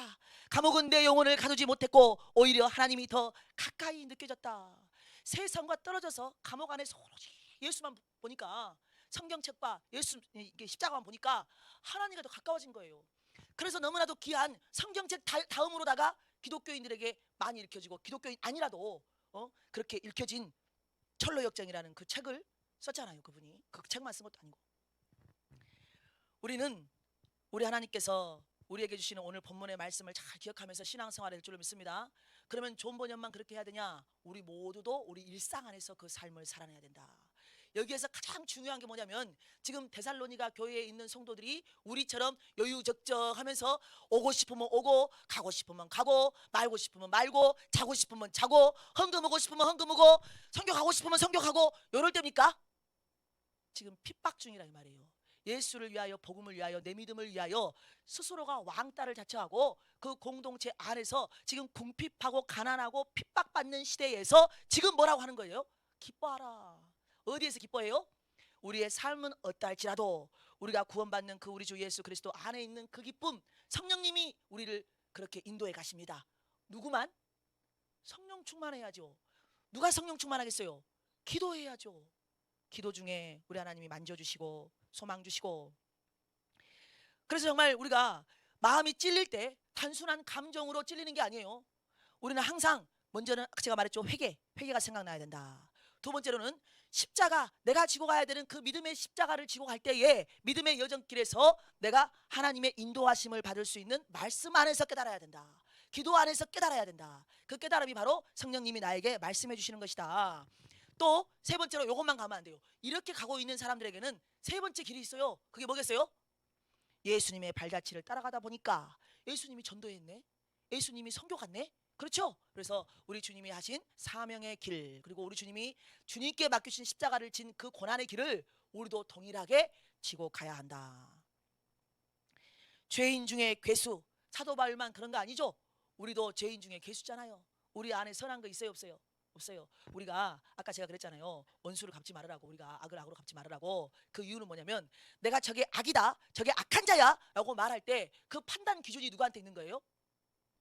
감옥은 내 영혼을 가두지 못했고 오히려 하나님이 더 가까이 느껴졌다. 세상과 떨어져서 감옥 안에서 오로지 예수만 보니까, 성경책과 예수 이게 십자가만 보니까 하나님과 더 가까워진 거예요. 그래서 너무나도 귀한 성경책 다음으로다가 기독교인들에게 많이 읽혀지고, 기독교인 아니라도 그렇게 읽혀진 철로역정이라는 그 책을 썼잖아요. 그분이 그 책만 쓴 것도 아니고. 우리 하나님께서 우리에게 주시는 오늘 본문의 말씀을 잘 기억하면서 신앙생활을 할 줄을 믿습니다. 그러면 존 번연만 그렇게 해야 되냐? 우리 모두도 우리 일상 안에서 그 삶을 살아내야 된다. 여기에서 가장 중요한 게 뭐냐면, 지금 데살로니가 교회에 있는 성도들이 우리처럼 여유적적하면서 오고 싶으면 오고, 가고 싶으면 가고, 말고 싶으면 말고, 자고 싶으면 자고, 헌금하고 싶으면 헌금하고, 성경하고 싶으면 성경하고, 이럴 때입니까? 지금 핍박 중이라 이 말이에요. 예수를 위하여, 복음을 위하여, 내 믿음을 위하여 스스로가 왕따를 자처하고 그 공동체 안에서 지금 궁핍하고 가난하고 핍박받는 시대에서 지금 뭐라고 하는 거예요? 기뻐하라. 어디에서 기뻐해요? 우리의 삶은 어떠할지라도 우리가 구원받는 그 우리 주 예수 그리스도 안에 있는 그 기쁨, 성령님이 우리를 그렇게 인도해 가십니다. 누구만? 성령 충만해야죠. 누가 성령 충만하겠어요? 기도해야죠. 기도 중에 우리 하나님이 만져주시고 소망 주시고. 그래서 정말 우리가 마음이 찔릴 때 단순한 감정으로 찔리는 게 아니에요. 우리는 항상 먼저는 제가 말했죠. 회개가 생각나야 된다. 두 번째로는 십자가, 내가 지고 가야 되는 그 믿음의 십자가를 지고 갈 때에 믿음의 여정길에서 내가 하나님의 인도하심을 받을 수 있는 말씀 안에서 깨달아야 된다. 기도 안에서 깨달아야 된다. 그 깨달음이 바로 성령님이 나에게 말씀해 주시는 것이다. 또 세 번째로 이것만 가면 안 돼요. 이렇게 가고 있는 사람들에게는 세 번째 길이 있어요. 그게 뭐겠어요? 예수님의 발자취를 따라가다 보니까 예수님이 전도했네, 예수님이 선교 갔네. 그렇죠? 그래서 우리 주님이 하신 사명의 길, 그리고 우리 주님이 주님께 맡기신 십자가를 진 그 고난의 길을 우리도 동일하게 지고 가야 한다. 죄인 중에 괴수, 사도 바울만 그런 거 아니죠? 우리도 죄인 중에 괴수잖아요. 우리 안에 선한 거 있어요, 없어요? 없어요. 우리가 아까 제가 그랬잖아요. 원수를 갚지 말으라고, 우리가 악을 악으로 갚지 말으라고. 그 이유는 뭐냐면, 내가 저게 악이다, 저게 악한 자야 라고 말할 때 그 판단 기준이 누구한테 있는 거예요?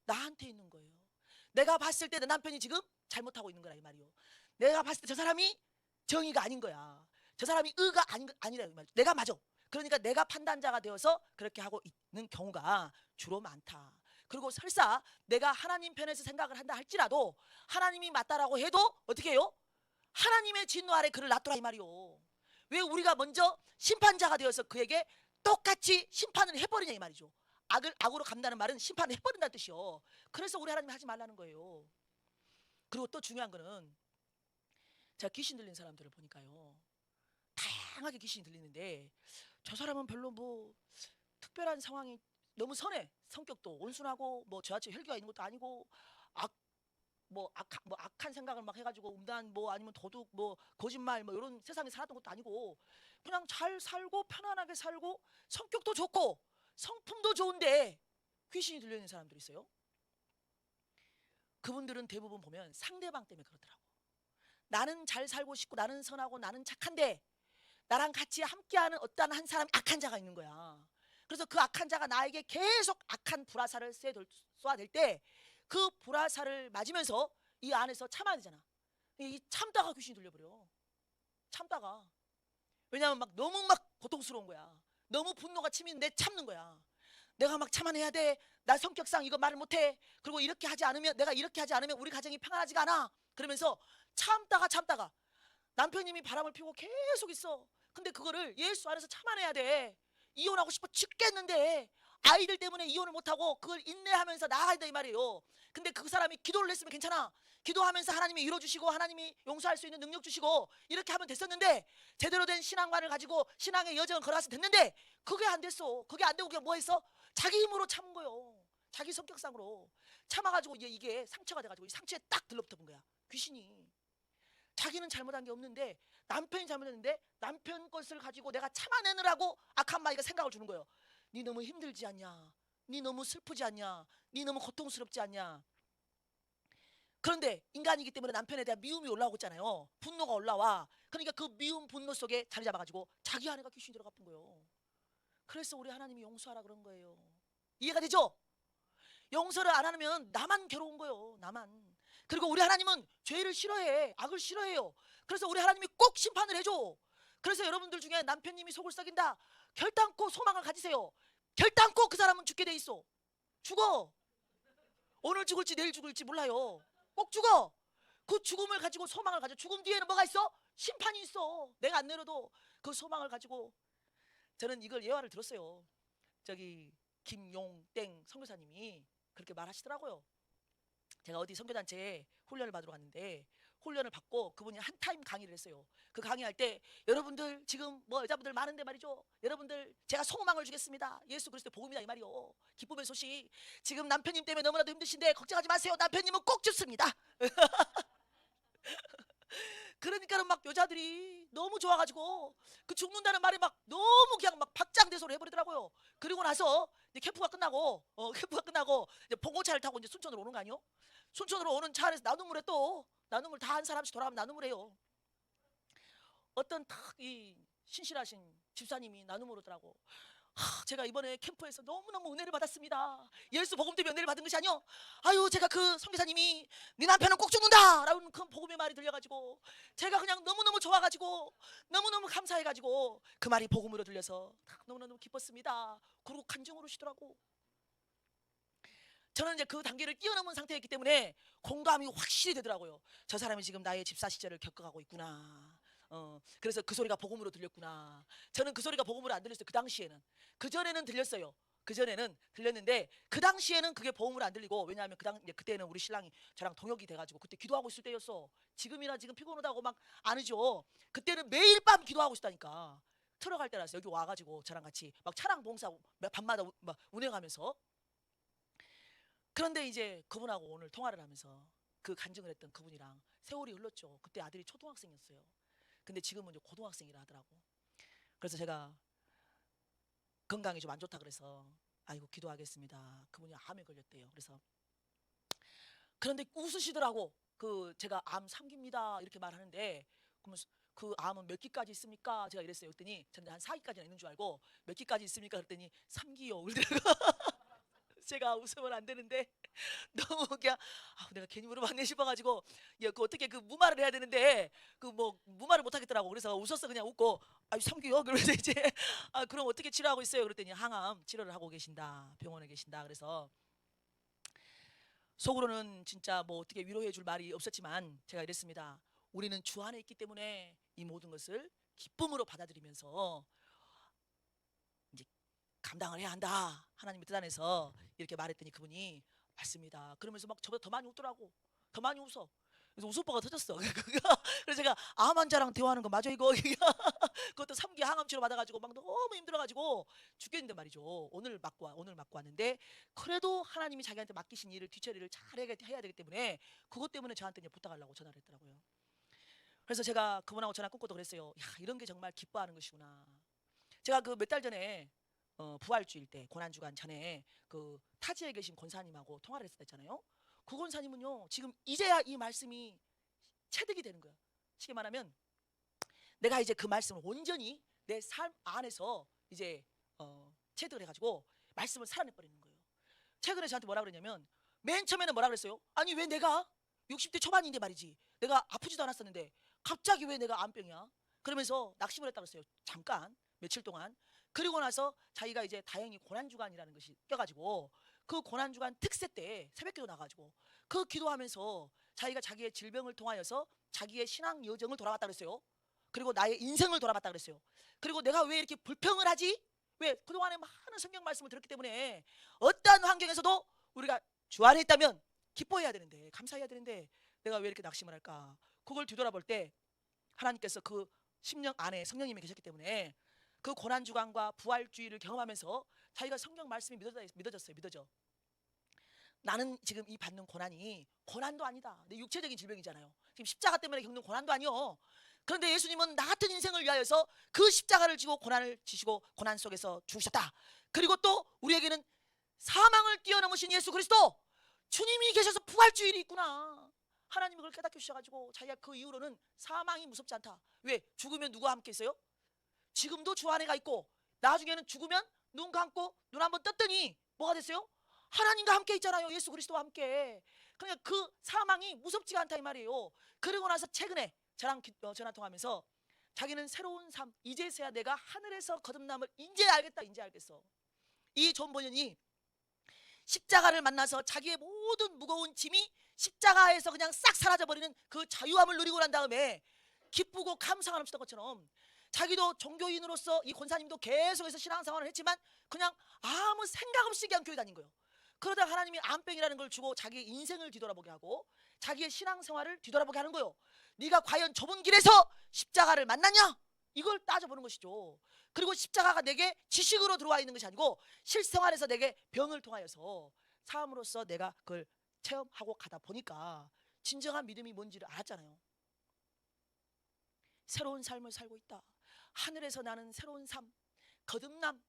나한테 있는 거예요. 내가 봤을 때 내 남편이 지금 잘못하고 있는 거라 이 말이요. 내가 봤을 때 저 사람이 정의가 아닌 거야. 저 사람이 의가 아니라 이 말이죠. 내가 맞아. 그러니까 내가 판단자가 되어서 그렇게 하고 있는 경우가 주로 많다. 그리고 설사 내가 하나님 편에서 생각을 한다 할지라도 하나님이 맞다라고 해도 어떻게 해요? 하나님의 진노 아래 그를 놔두라 이 말이요. 왜 우리가 먼저 심판자가 되어서 그에게 똑같이 심판을 해버리냐 이 말이죠. 악으로 갚는다는 말은 심판을 해버린다는 뜻이요. 그래서 우리 하나님이 하지 말라는 거예요. 그리고 또 중요한 거는 제가 귀신 들린 사람들을 보니까요, 다양하게 귀신이 들리는데 저 사람은 별로 뭐 특별한 상황이 너무 선해. 성격도 온순하고 뭐 저같이 혈기가 있는 것도 아니고 악한 생각을 막 해가지고 음란 뭐 아니면 도둑 뭐 거짓말 뭐 이런 세상에 살았던 것도 아니고 그냥 잘 살고 편안하게 살고 성격도 좋고 성품도 좋은데 귀신이 들려있는 사람들이 있어요. 그분들은 대부분 보면 상대방 때문에 그렇더라고. 나는 잘 살고 싶고 나는 선하고 나는 착한데 나랑 같이 함께하는 어떤 한 사람이 악한 자가 있는 거야. 그래서 그 악한 자가 나에게 계속 악한 불화살을 쏘아댈 때 그 불화살을 맞으면서 이 안에서 참아야 되잖아. 이 참다가 귀신이 들려버려. 참다가. 왜냐하면 막 너무 막 고통스러운 거야. 너무 분노가 치미는데 참는 거야. 내가 막 참아내야 돼. 나 성격상 이거 말을 못해. 그리고 이렇게 하지 않으면 내가 이렇게 하지 않으면 우리 가정이 평안하지가 않아. 그러면서 참다가 남편님이 바람을 피우고 계속 있어. 근데 그거를 예수 안에서 참아내야 돼. 이혼하고 싶어 죽겠는데 아이들 때문에 이혼을 못하고 그걸 인내하면서 나아가야 된다 이 말이에요. 근데 그 사람이 기도를 했으면 괜찮아. 기도하면서 하나님이 이뤄주시고 하나님이 용서할 수 있는 능력 주시고 이렇게 하면 됐었는데 제대로 된 신앙관을 가지고 신앙의 여정을 걸어가서 됐는데 그게 안 됐어. 그게 안 되고 그게 뭐 했어? 자기 힘으로 참은 거예요. 자기 성격상으로 참아가지고 이게 상처가 돼가지고 이 상처에 딱 들러붙은 거야. 귀신이. 자기는 잘못한 게 없는데 남편이 잘못했는데 남편 것을 가지고 내가 참아내느라고 악한 마귀가 생각을 주는 거예요. 네 너무 힘들지 않냐? 네 너무 슬프지 않냐? 네 너무 고통스럽지 않냐? 그런데 인간이기 때문에 남편에 대한 미움이 올라오고 있잖아요. 분노가 올라와. 그러니까 그 미움 분노 속에 자리 잡아가지고 자기 안에가 귀신이 들어가 본 거예요. 그래서 우리 하나님이 용서하라 그런 거예요. 이해가 되죠? 용서를 안 하면 나만 괴로운 거예요. 나만. 그리고 우리 하나님은 죄를 싫어해. 악을 싫어해요. 그래서 우리 하나님이 꼭 심판을 해줘. 그래서 여러분들 중에 남편님이 속을 썩인다. 결단코 소망을 가지세요. 결단코 그 사람은 죽게 돼 있어. 죽어. 오늘 죽을지 내일 죽을지 몰라요. 꼭 죽어. 그 죽음을 가지고 소망을 가져. 죽음 뒤에는 뭐가 있어? 심판이 있어. 내가 안 내려도 그 소망을 가지고. 저는 이걸 예화를 들었어요. 저기 김용땡 선교사님이 그렇게 말하시더라고요. 제가 어디 선교단체에 훈련을 받으러 갔는데 훈련을 받고 그분이 한 타임 강의를 했어요. 그 강의할 때 여러분들 지금 뭐 여자분들 많은데 말이죠. 여러분들 제가 소망을 주겠습니다. 예수 그리스도의 복음이다 이 말이요. 기쁨의 소식. 지금 남편님 때문에 너무나도 힘드신데 걱정하지 마세요. 남편님은 꼭 죽습니다. 그러니까는 막 여자들이 너무 좋아가지고 그 죽는다는 말이 막 너무 그냥 막 박장대소를 해버리더라고요. 그리고 나서 이제 캠프가 끝나고 이제 봉고차를 타고 이제 순천으로 오는 거 아니요? 순천으로 오는 차 안에서 나눔을 해. 또 나눔을 다 한 사람씩 돌아가면 나눔을 해요. 어떤 탁 이 신실하신 집사님이 나눔을 오더라고. 제가 이번에 캠프에서 너무너무 은혜를 받았습니다. 예수 복음 때문에 은혜를 받은 것이 아니요. 아유 제가 그 선교사님이 네 남편은 꼭 죽는다 라는 그 복음의 말이 들려가지고 제가 그냥 너무너무 좋아가지고 너무너무 감사해가지고 그 말이 복음으로 들려서 너무너무 기뻤습니다. 그리고 간증을 하시더라고. 저는 이제 그 단계를 뛰어넘은 상태였기 때문에 공감이 확실히 되더라고요. 저 사람이 지금 나의 집사 시절을 겪어가고 있구나. 그래서 그 소리가 복음으로 들렸구나. 저는 그 소리가 복음으로 안 들렸어요. 그 당시에는. 그 전에는 들렸어요. 그 전에는 들렸는데 그 당시에는 그게 복음으로 안 들리고, 왜냐하면 그때는 우리 신랑이 저랑 동역이 돼가지고 그때 기도하고 있을 때였어. 지금이나 지금 피곤하다고 막 안 하죠. 그때는 매일 밤 기도하고 있다니까. 틀어갈 때라서 여기 와가지고 저랑 같이 막 차량 봉사 밤마다 막 운행하면서. 그런데 이제 그분하고 오늘 통화를 하면서 그 간증을 했던 그분이랑 세월이 흘렀죠. 그때 아들이 초등학생이었어요. 근데 지금은 이제 고등학생이라 하더라고. 그래서 제가 건강이 좀 안 좋다 그래서 아이고 기도하겠습니다. 그분이 암에 걸렸대요. 그래서 그런데 웃으시더라고. 그 제가 암 3기입니다 이렇게 말하는데, 그러면 그 암은 몇 기까지 있습니까? 제가 이랬어요. 그랬더니 저는 한 4기까지는 있는 줄 알고 몇 기까지 있습니까? 그랬더니 3기요. 그러더라고. 제가 웃으면 안 되는데 너무 그냥 내가 괜히 물어봤네 싶어가지고 그 어떻게 그 무말을 해야 되는데 그 뭐 무말을 못 하겠더라고. 그래서 웃었어. 그냥 웃고 3기요? 그러면서 이제 그럼 어떻게 치료하고 있어요? 그랬더니 항암 치료를 하고 계신다. 병원에 계신다. 그래서 속으로는 진짜 뭐 어떻게 위로해 줄 말이 없었지만 제가 이랬습니다. 우리는 주 안에 있기 때문에 이 모든 것을 기쁨으로 받아들이면서 이제 감당을 해야 한다. 하나님의 뜻 안에서 이렇게 말했더니 그분이 맞습니다. 그러면서 막 저보다 더 많이 웃더라고. 더 많이 웃어. 그래서 웃음보가 터졌어. 그래서 제가 암 환자랑 대화하는 거 맞아 이거? 그것도 3기 항암치료 받아가지고 막 너무 힘들어가지고 죽겠는데 말이죠. 오늘 맞고 왔는데 그래도 하나님이 자기한테 맡기신 일을 뒤처리를 잘 해야 되기 때문에 그것 때문에 저한테 이제 부탁하려고 전화를 했더라고요. 그래서 제가 그분하고 전화 끊고도 그랬어요. 야, 이런 게 정말 기뻐하는 것이구나. 제가 그 몇 달 전에 부활주일 때 고난주간 전에 그 타지에 계신 권사님하고 통화를 했었잖아요. 그 권사님은요 지금 이제야 이 말씀이 체득이 되는 거야. 쉽게 말하면 내가 이제 그 말씀을 온전히 내 삶 안에서 이제 체득을 해가지고 말씀을 살아내 버리는 거예요. 최근에 저한테 뭐라 그러냐면 맨 처음에는 뭐라 그랬어요? 아니 왜 내가 60대 초반인데 말이지 내가 아프지도 않았었는데 갑자기 왜 내가 암병이야? 그러면서 낙심을 했다고 했어요. 잠깐 며칠 동안. 그리고 나서 자기가 이제 다행히 고난주간이라는 것이 껴가지고 그 고난주간 특세 때 새벽기도 나가지고 그 기도하면서 자기가 자기의 질병을 통하여서 자기의 신앙 여정을 돌아봤다 그랬어요. 그리고 나의 인생을 돌아봤다 그랬어요. 그리고 내가 왜 이렇게 불평을 하지? 왜 그동안에 많은 성경 말씀을 들었기 때문에 어떠한 환경에서도 우리가 주 안에 있다면 기뻐해야 되는데 감사해야 되는데 내가 왜 이렇게 낙심을 할까? 그걸 뒤돌아볼 때 하나님께서 그 심령 안에 성령님이 계셨기 때문에 그 고난주간과 부활주의를 경험하면서 자기가 성경 말씀이 믿어져. 나는 지금 이 받는 고난이 고난도 아니다. 내 육체적인 질병이잖아요. 지금 십자가 때문에 겪는 고난도 아니요. 그런데 예수님은 나 같은 인생을 위하여서 그 십자가를 지고 고난을 지시고 고난 속에서 죽으셨다. 그리고 또 우리에게는 사망을 뛰어넘으신 예수 그리스도 주님이 계셔서 부활주일이 있구나. 하나님이 그걸 깨닫게 주셔가지고 자기가 그 이후로는 사망이 무섭지 않다. 왜? 죽으면 누구와 함께 있어요? 지금도 주 안에가 있고 나중에는 죽으면 눈 감고 눈 한번 떴더니 뭐가 됐어요? 하나님과 함께 있잖아요. 예수 그리스도와 함께. 그러니까 그 사망이 무섭지가 않다 이 말이에요. 그리고 나서 최근에 저랑 전화 통화하면서 자기는 새로운 삶 이제서야 내가 하늘에서 거듭남을 이제 알겠다 이제 알겠어. 이 존 본연이 십자가를 만나서 자기의 모든 무거운 짐이 십자가에서 그냥 싹 사라져버리는 그 자유함을 누리고 난 다음에 기쁘고 감사가 넘치던 것처럼 자기도 종교인으로서 이 권사님도 계속해서 신앙생활을 했지만 그냥 아무 생각 없이 그냥 교회 다닌 거예요. 그러다 하나님이 암병이라는 걸 주고 자기의 인생을 뒤돌아보게 하고 자기의 신앙생활을 뒤돌아보게 하는 거예요. 네가 과연 좁은 길에서 십자가를 만났냐? 이걸 따져보는 것이죠. 그리고 십자가가 내게 지식으로 들어와 있는 것이 아니고 실생활에서 내게 병을 통하여서 삶으로서 내가 그걸 체험하고 가다 보니까 진정한 믿음이 뭔지를 알았잖아요. 새로운 삶을 살고 있다. 하늘에서 나는 새로운 삶, 거듭남,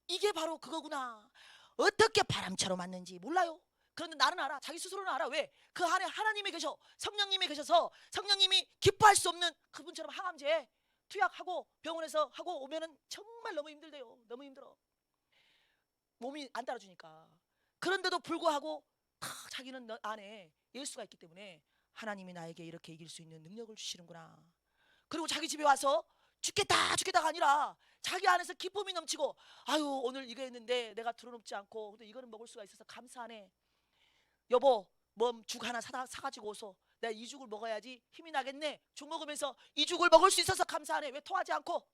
이게 바로 그거구나. 어떻게 바람처럼 왔는지 몰라요. 그런데 나는 알아. 자기 스스로는 알아. 왜? 그 안에 하나님이 계셔. 성령님이 계셔서 성령님이 기뻐할 수 없는 그분처럼 항암제 투약하고 병원에서 하고 오면은 정말 너무 힘들대요. 너무 힘들어. 몸이 안 따라주니까. 그런데도 불구하고 다 자기는 너 안에 예수가 있기 때문에 하나님이 나에게 이렇게 이길 수 있는 능력을 주시는구나. 그리고 자기 집에 와서 죽겠다가 아니라 자기 안에서 기쁨이 넘치고 아유 오늘 이거 했는데 내가 두려움지 않고 근데 이거는 먹을 수가 있어서 감사하네. 여보 뭐 죽 하나 사가지고 오소. 내가 이 죽을 먹어야지 힘이 나겠네. 죽 먹으면서 이 죽을 먹을 수 있어서 감사하네. 왜 토하지 않고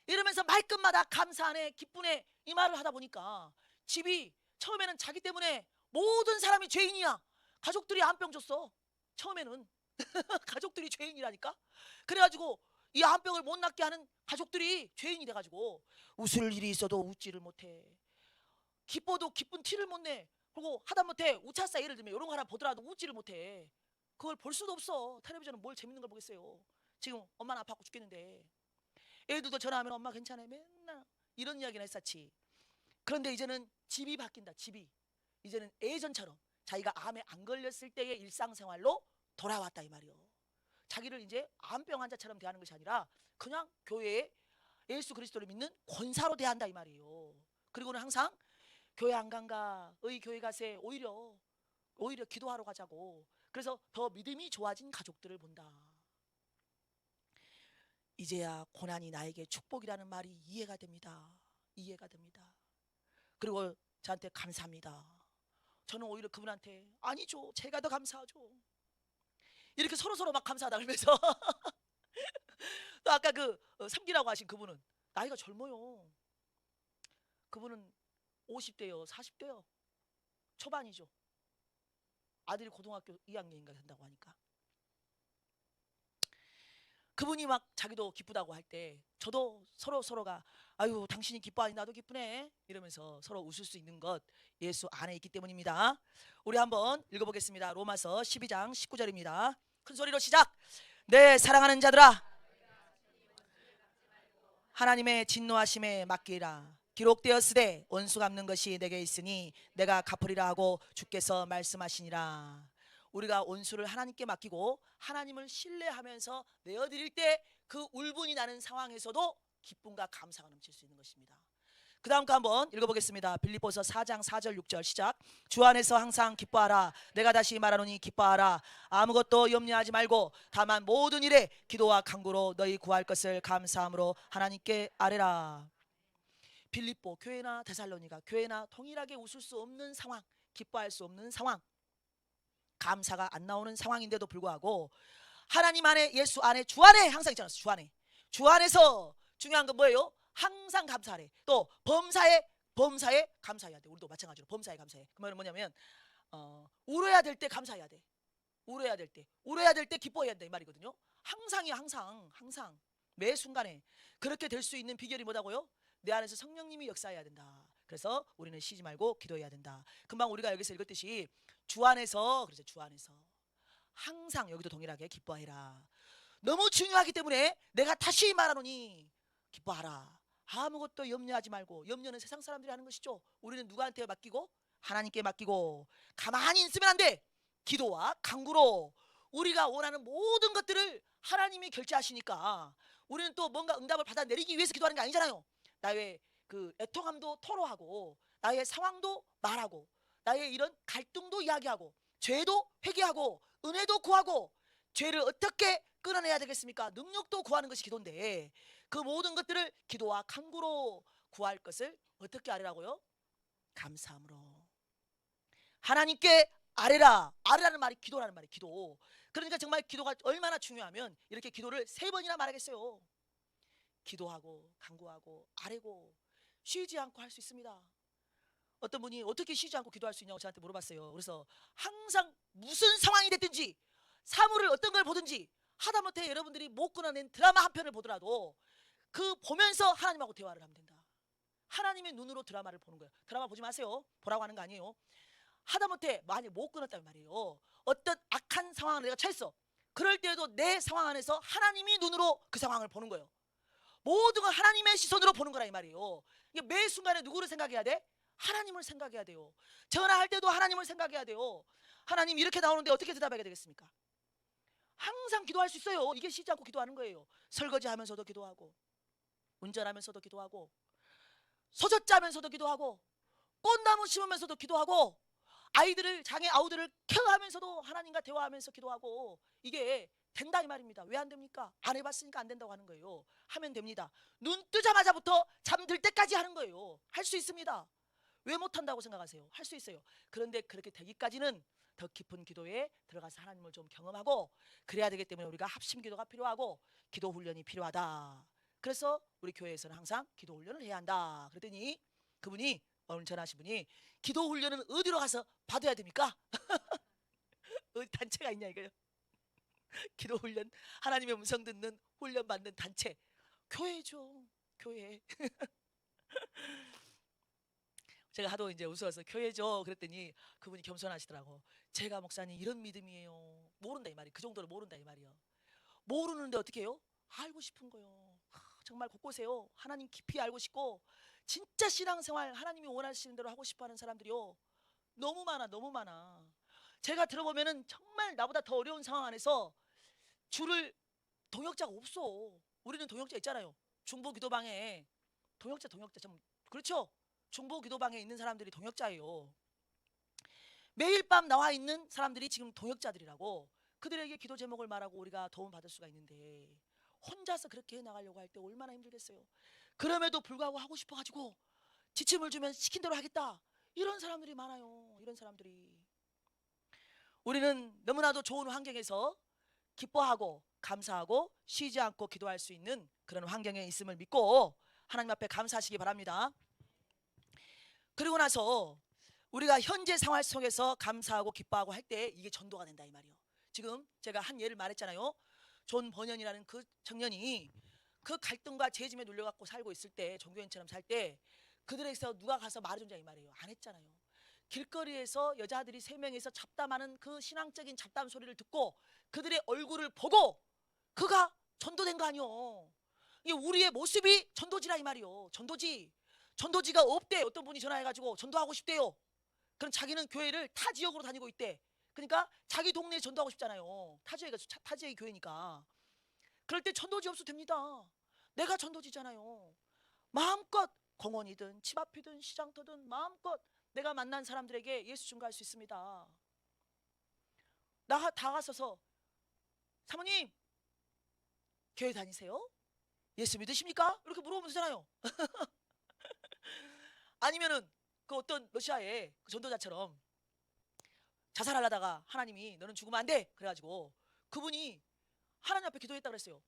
이러면서 말끝마다 감사하네 기쁘네 이 말을 하다 보니까 집이 처음에는 자기 때문에 모든 사람이 죄인이야. 가족들이 암병 줬어. 처음에는 가족들이 죄인이라니까. 그래가지고 이 암병을 못 낫게 하는 가족들이 죄인이 돼가지고 웃을 일이 있어도 웃지를 못해. 기뻐도 기쁜 티를 못 내. 그리고 하다못해 우차싸 예를 들면 이런 거 하나 보더라도 웃지를 못해. 그걸 볼 수도 없어. 텔레비전은 뭘 재밌는 걸 보겠어요. 지금 엄마는 아파갖고 죽겠는데 애들도 전화하면 엄마 괜찮아 맨날 이런 이야기나 했었지. 그런데 이제는 집이 바뀐다. 집이 이제는 예전처럼 자기가 암에 안 걸렸을 때의 일상생활로 돌아왔다 이 말이요. 자기를 이제 암병 환자처럼 대하는 것이 아니라 그냥 교회에 예수 그리스도를 믿는 권사로 대한다 이 말이에요. 그리고는 항상 교회 안 간가 의 교회 가세 오히려 기도하러 가자고. 그래서 더 믿음이 좋아진 가족들을 본다. 이제야 고난이 나에게 축복이라는 말이 이해가 됩니다. 이해가 됩니다. 그리고 저한테 감사합니다. 저는 오히려 그분한테 아니죠, 제가 더 감사하죠. 이렇게 서로 막 감사하다 그러면서 또 아까 그 삼기라고 하신 그분은 나이가 젊어요. 그분은 50대요, 40대요, 초반이죠. 아들이 고등학교 2학년인가 된다고 하니까 그분이 막 자기도 기쁘다고 할 때 저도 서로가 아유 당신이 기뻐하니 나도 기쁘네 이러면서 서로 웃을 수 있는 것 예수 안에 있기 때문입니다. 우리 한번 읽어보겠습니다. 로마서 12장 19절입니다. 큰 소리로 시작. 네, 사랑하는 자들아, 하나님의 진노하심에 맡기라. 기록되었으되 원수 갚는 것이 내게 있으니 내가 갚으리라 하고 주께서 말씀하시니라. 우리가 원수를 하나님께 맡기고 하나님을 신뢰하면서 내어드릴 때 그 울분이 나는 상황에서도 기쁨과 감사가 넘칠 수 있는 것입니다. 그 다음 거 한번 읽어보겠습니다. 빌립보서 4장 4절 6절 시작. 주 안에서 항상 기뻐하라. 내가 다시 말하노니 기뻐하라. 아무것도 염려하지 말고 다만 모든 일에 기도와 간구로 너희 구할 것을 감사함으로 하나님께 아뢰라. 빌립보 교회나 데살로니가 교회나 동일하게 웃을 수 없는 상황, 기뻐할 수 없는 상황, 감사가 안 나오는 상황인데도 불구하고 하나님 안에, 예수 안에, 주 안에 항상 있잖아요. 주 안에서 중요한 건 뭐예요? 항상 감사하래. 또 범사에 감사해야 돼. 우리도 마찬가지로 범사에 감사해. 그 말은 뭐냐면 울어야 될 때 감사해야 돼. 울어야 될 때 기뻐해야 된다 이 말이거든요. 항상이야, 항상 매 순간에 그렇게 될 수 있는 비결이 뭐다고요? 내 안에서 성령님이 역사해야 된다. 그래서 우리는 쉬지 말고 기도해야 된다. 금방 우리가 여기서 읽었듯이 주 안에서, 그래서 주 안에서 항상, 여기도 동일하게 기뻐해라. 너무 중요하기 때문에 내가 다시 말하노니 기뻐하라. 아무것도 염려하지 말고. 염려는 세상 사람들이 하는 것이죠. 우리는 누구한테 맡기고? 하나님께 맡기고. 가만히 있으면 안 돼. 기도와 간구로 우리가 원하는 모든 것들을 하나님이 결제하시니까 우리는 또 뭔가 응답을 받아내리기 위해서 기도하는 게 아니잖아요. 나의 그 애통함도 토로하고, 나의 상황도 말하고, 나의 이런 갈등도 이야기하고, 죄도 회개하고, 은혜도 구하고. 죄를 어떻게 끌어내야 되겠습니까? 능력도 구하는 것이 기도인데 그 모든 것들을 기도와 간구로 구할 것을 어떻게 아뢰라고요? 감사함으로. 하나님께 아뢰라. 아뢰라는 말이 기도라는 말이에요. 기도. 그러니까 정말 기도가 얼마나 중요하면 이렇게 기도를 3번이나 말하겠어요. 기도하고 간구하고 아뢰고 쉬지 않고 할 수 있습니다. 어떤 분이 어떻게 쉬지 않고 기도할 수 있냐고 저한테 물어봤어요. 그래서 항상 무슨 상황이 됐든지, 사물을 어떤 걸 보든지, 하다못해 여러분들이 못 끊어낸 드라마 한 편을 보더라도 그 보면서 하나님하고 대화를 하면 된다. 하나님의 눈으로 드라마를 보는 거예요. 드라마 보지 마세요. 보라고 하는 거 아니에요. 하다못해 만약 못 끊었다면 말이에요, 어떤 악한 상황을 내가 처했어. 그럴 때에도 내 상황 안에서 하나님이 눈으로 그 상황을 보는 거예요. 모든 걸 하나님의 시선으로 보는 거라 이 말이에요. 이게 매 순간에 누구를 생각해야 돼? 하나님을 생각해야 돼요. 전화할 때도 하나님을 생각해야 돼요. 하나님 이렇게 나오는데 어떻게 대답하게 되겠습니까? 항상 기도할 수 있어요. 이게 쉬지 않고 기도하는 거예요. 설거지하면서도 기도하고, 운전하면서도 기도하고, 소젖 짜면서도 기도하고, 꽃나무 심으면서도 기도하고, 아이들을, 장애 아우들을 케어하면서도 하나님과 대화하면서 기도하고. 이게 된다 이 말입니다. 왜 안 됩니까? 안 해봤으니까 안 된다고 하는 거예요. 하면 됩니다. 눈 뜨자마자부터 잠들 때까지 하는 거예요. 할 수 있습니다. 왜 못한다고 생각하세요? 할 수 있어요. 그런데 그렇게 되기까지는 더 깊은 기도에 들어가서 하나님을 좀 경험하고 그래야 되기 때문에 우리가 합심 기도가 필요하고 기도 훈련이 필요하다. 그래서 우리 교회에서는 항상 기도 훈련을 해야 한다. 그랬더니 그분이, 오늘 전하신 분이, 기도 훈련은 어디로 가서 받아야 됩니까? 어디 단체가 있냐 이거요. 기도 훈련, 하나님의 음성 듣는 훈련 받는 단체, 교회죠. 교회. 제가 하도 이제 웃어서 교회죠 그랬더니 그분이 겸손하시더라고. 제가 목사님 이런 믿음이에요. 모른다 이 말이. 그 정도로 모른다 이 말이요. 모르는데 어떻게 해요? 알고 싶은 거요. 정말 곳곳에요. 하나님 깊이 알고 싶고 진짜 신앙생활 하나님이 원하시는 대로 하고 싶어하는 사람들이요. 너무 많아, 너무 많아. 제가 들어보면은 정말 나보다 더 어려운 상황 안에서 주를, 동역자가 없어. 우리는 동역자 있잖아요. 중보기도방에 동역자 좀 그렇죠. 중보기도방에 있는 사람들이 동역자예요. 매일 밤 나와 있는 사람들이 지금 동역자들이라고. 그들에게 기도 제목을 말하고 우리가 도움 받을 수가 있는데 혼자서 그렇게 해나가려고 할 때 얼마나 힘들겠어요. 그럼에도 불구하고 하고 싶어가지고 지침을 주면 시킨 대로 하겠다. 이런 사람들이 많아요. 이런 사람들이. 우리는 너무나도 좋은 환경에서 기뻐하고 감사하고 쉬지 않고 기도할 수 있는 그런 환경에 있음을 믿고 하나님 앞에 감사하시기 바랍니다. 그리고 나서 우리가 현재 생활 속에서 감사하고 기뻐하고 할 때 이게 전도가 된다 이 말이에요. 지금 제가 한 예를 말했잖아요. 존 버년이라는 그 청년이 그 갈등과 재짐에 눌려갖고 살고 있을 때, 종교인처럼 살 때 그들에게서 누가 가서 말해준다 이 말이에요. 안 했잖아요. 길거리에서 여자들이 3명이서 잡담하는 그 신앙적인 잡담 소리를 듣고 그들의 얼굴을 보고 그가 전도된 거 아니요. 이게 우리의 모습이 전도지라 이 말이요. 전도지가 없대. 어떤 분이 전화해가지고 전도하고 싶대요. 그럼 자기는 교회를 타 지역으로 다니고 있대. 그러니까 자기 동네에 전도하고 싶잖아요. 타 지역이 교회니까. 그럴 때 전도지 없어도 됩니다. 내가 전도지잖아요. 마음껏 공원이든 집 앞이든 시장터든 마음껏 내가 만난 사람들에게 예수 증거할 수 있습니다. 다가서서 사모님 교회 다니세요? 예수 믿으십니까? 이렇게 물어보면 되잖아요. 아니면은 그 어떤 러시아의 그 전도자처럼 자살하려다가 하나님이 너는 죽으면 안 돼 그래가지고 그분이 하나님 앞에 기도했다 그랬어요.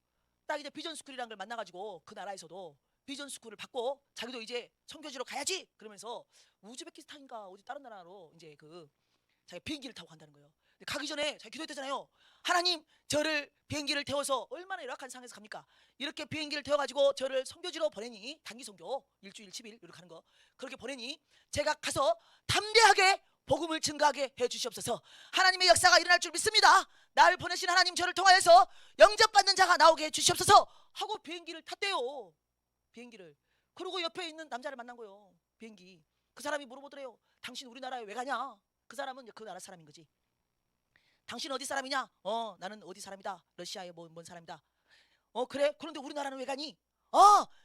딱 이제 비전 스쿨이라는 걸 만나가지고 그 나라에서도 비전 스쿨을 받고 자기도 이제 선교지로 가야지 그러면서 우즈베키스탄인가 어디 다른 나라로 이제 그 자기 비행기를 타고 간다는 거예요. 근데 가기 전에 자기 기도했잖아요. 하나님 저를 비행기를 태워서 얼마나 열악한 상황에서 갑니까? 이렇게 비행기를 태워가지고 저를 선교지로 보내니 단기 선교 일주일 10일 이렇게 하는 거 그렇게 보내니 제가 가서 담대하게 복음을 증거하게 해주시옵소서. 하나님의 역사가 일어날 줄 믿습니다. 날 보내신 하나님 저를 통하여서 영접받는 자가 나오게 해주시옵소서 하고 비행기를 탔대요. 비행기를. 그리고 옆에 있는 남자를 만난 거예요. 비행기. 그 사람이 물어보더래요. 당신 우리나라에 왜 가냐? 그 사람은 그 나라 사람인 거지. 당신 어디 사람이냐? 나는 어디 사람이다. 러시아의 뭔 사람이다. 그래? 그런데 우리나라는 왜 가니?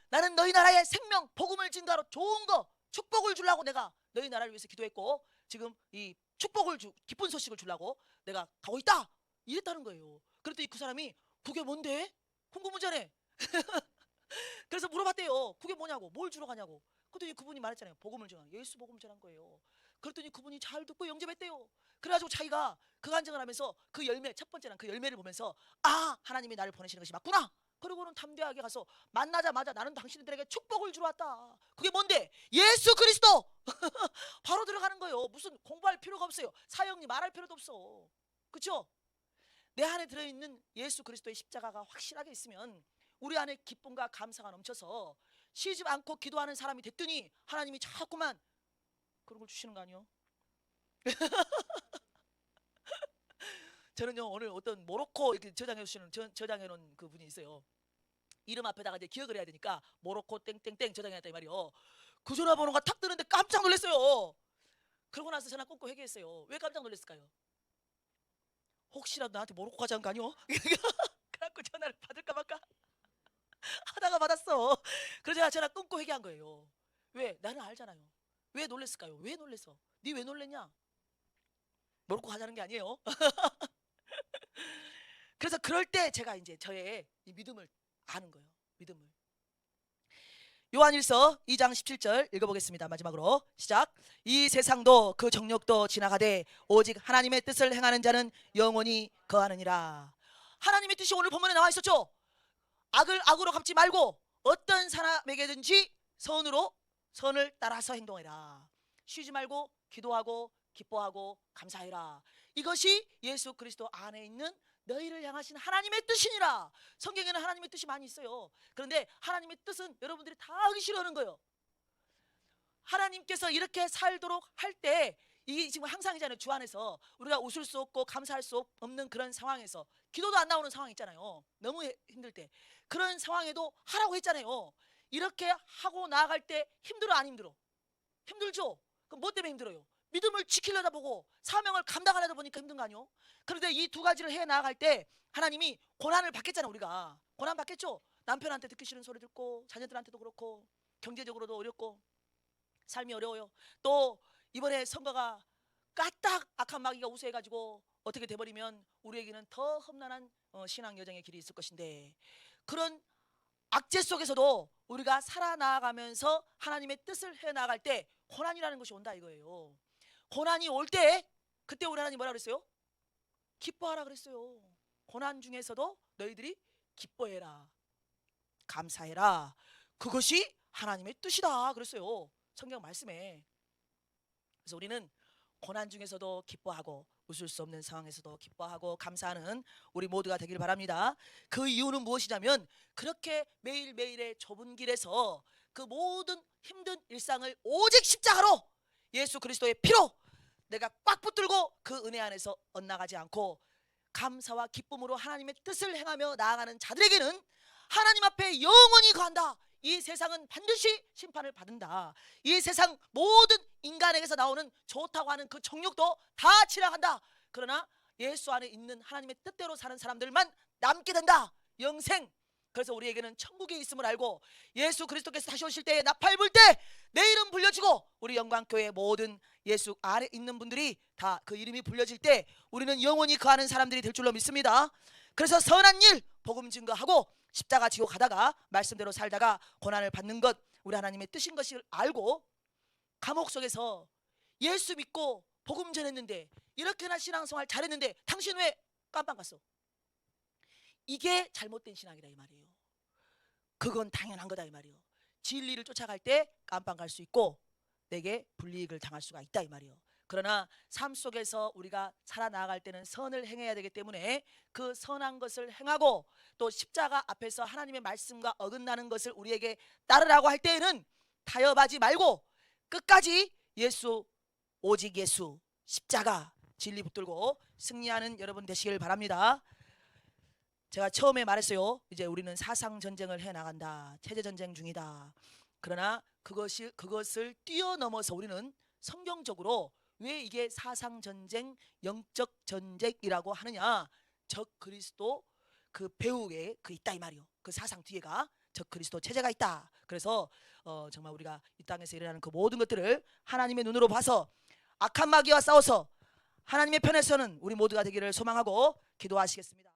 나는 너희 나라의 생명 복음을 증거하러 좋은 거 축복을 주려고 내가 너희 나라를 위해서 기도했고 지금 이 기쁜 소식을 주려고 내가 가고 있다 이랬다는 거예요. 그랬더니 그 사람이 그게 뭔데? 궁금하잖아요. 그래서 물어봤대요. 그게 뭐냐고, 뭘 주러 가냐고. 그랬더니 그분이 말했잖아요. 복음을 전한, 예수 복음을 전한 거예요. 그랬더니 그분이 잘 듣고 영접했대요. 그래가지고 자기가 그 간증을 하면서 그 열매, 첫 번째는 그 열매를 보면서 하나님이 나를 보내시는 것이 맞구나. 그리고는 담대하게 가서 만나자마자 나는 당신들에게 축복을 주러 왔다. 그게 뭔데? 예수 그리스도. 바로 들어가는 거예요. 무슨 공부할 필요가 없어요. 사형리 말할 필요도 없어. 그렇죠? 내 안에 들어있는 예수 그리스도의 십자가가 확실하게 있으면 우리 안에 기쁨과 감사가 넘쳐서 쉬지 않고 기도하는 사람이 됐더니 하나님이 자꾸만 그런 걸 주시는 거 아니에요? 저는요 오늘 어떤 모로코 이렇게 저장해 놓은 그 분이 있어요. 이름 앞에다가 이제 기억을 해야 되니까 모로코 땡땡땡 저장해놨다 이 말이요. 그 전화번호가 탁 뜨는데 깜짝 놀랐어요. 그러고 나서 전화 끊고 회개했어요. 왜 깜짝 놀랐을까요? 혹시라도 나한테 모로코 가자는 거 아니요? 그래갖고 전화를 받을까 말까 하다가 받았어. 그래서 제가 전화 끊고 회개한 거예요. 왜? 나는 알잖아요. 왜 놀랬을까요? 왜 놀랬어? 니 왜 놀랬냐? 모로코 가자는 게 아니에요. 그래서 그럴 때 제가 이제 저의 이 믿음을 아는 거예요. 믿음을. 요한일서 2장 17절 읽어보겠습니다. 마지막으로 시작. 이 세상도 그 정욕도 지나가되 오직 하나님의 뜻을 행하는 자는 영원히 거하느니라. 하나님의 뜻이 오늘 본문에 나와 있었죠. 악을 악으로 갚지 말고 어떤 사람에게든지 선을 따라서 행동해라. 쉬지 말고 기도하고 기뻐하고 감사해라. 이것이 예수 그리스도 안에 있는 너희를 향하신 하나님의 뜻이니라. 성경에는 하나님의 뜻이 많이 있어요. 그런데 하나님의 뜻은 여러분들이 다 하기 싫어하는 거예요. 하나님께서 이렇게 살도록 할 때 이게 지금 항상이잖아요. 주 안에서 우리가 웃을 수 없고 감사할 수 없는 그런 상황에서 기도도 안 나오는 상황 있잖아요. 너무 힘들 때 그런 상황에도 하라고 했잖아요. 이렇게 하고 나아갈 때 힘들어 안 힘들어? 힘들죠. 그럼 뭐 때문에 힘들어요? 믿음을 지키려다 보고 사명을 감당하려다 보니까 힘든 거 아니요? 그런데 이 두 가지를 해 나아갈 때 하나님이 고난을 받겠잖아. 우리가 고난 받겠죠. 남편한테 듣기 싫은 소리 듣고 자녀들한테도 그렇고 경제적으로도 어렵고 삶이 어려워요. 또 이번에 선거가 까딱 악한 마귀가 우세해가지고 어떻게 돼버리면 우리에게는 더 험난한 신앙 여정의 길이 있을 것인데 그런 악재 속에서도 우리가 살아나가면서 하나님의 뜻을 해나갈 때 고난이라는 것이 온다 이거예요. 고난이 올 때 그때 우리 하나님 뭐라 그랬어요? 기뻐하라 그랬어요. 고난 중에서도 너희들이 기뻐해라, 감사해라. 그것이 하나님의 뜻이다 그랬어요. 성경 말씀에. 그래서 우리는 고난 중에서도 기뻐하고 웃을 수 없는 상황에서도 기뻐하고 감사하는 우리 모두가 되길 바랍니다. 그 이유는 무엇이냐면 그렇게 매일매일의 좁은 길에서 그 모든 힘든 일상을 오직 십자가로 예수 그리스도의 피로 내가 꽉 붙들고 그 은혜 안에서 엇나가지 않고 감사와 기쁨으로 하나님의 뜻을 행하며 나아가는 자들에게는 하나님 앞에 영원히 거한다. 이 세상은 반드시 심판을 받는다. 이 세상 모든 인간에게서 나오는 좋다고 하는 그 정욕도 다 지나간다. 그러나 예수 안에 있는 하나님의 뜻대로 사는 사람들만 남게 된다. 영생. 그래서 우리에게는 천국에 있음을 알고 예수 그리스도께서 다시 오실 때에 나팔 불 때 내 이름 불려지고 우리 영광교회 모든 예수 안에 있는 분들이 다 그 이름이 불려질 때 우리는 영원히 거하는 사람들이 될 줄로 믿습니다. 그래서 선한 일 복음 증거하고 십자가 지고 가다가 말씀대로 살다가 고난을 받는 것 우리 하나님의 뜻인 것을 알고 감옥 속에서 예수 믿고 복음 전했는데 이렇게나 신앙생활 잘했는데 당신 왜 깜빵 갔어? 이게 잘못된 신앙이다 이 말이에요. 그건 당연한 거다 이 말이에요. 진리를 쫓아갈 때 깜빵 갈 수 있고 내게 불이익을 당할 수가 있다 이 말이에요. 그러나 삶 속에서 우리가 살아나갈 때는 선을 행해야 되기 때문에 그 선한 것을 행하고 또 십자가 앞에서 하나님의 말씀과 어긋나는 것을 우리에게 따르라고 할 때에는 타협하지 말고 끝까지 예수, 오직 예수, 십자가 진리 붙들고 승리하는 여러분 되시길 바랍니다. 제가 처음에 말했어요. 이제 우리는 사상 전쟁을 해 나간다. 체제 전쟁 중이다. 그러나 그것을 뛰어넘어서 우리는 성경적으로 왜 이게 사상 전쟁, 영적 전쟁이라고 하느냐? 적 그리스도 그 배후에 그 있다 이 말이요. 그 사상 뒤에가 적 그리스도 체제가 있다. 그래서 정말 우리가 이 땅에서 일어나는 그 모든 것들을 하나님의 눈으로 봐서 악한 마귀와 싸워서 하나님의 편에 서는 우리 모두가 되기를 소망하고 기도하시겠습니다.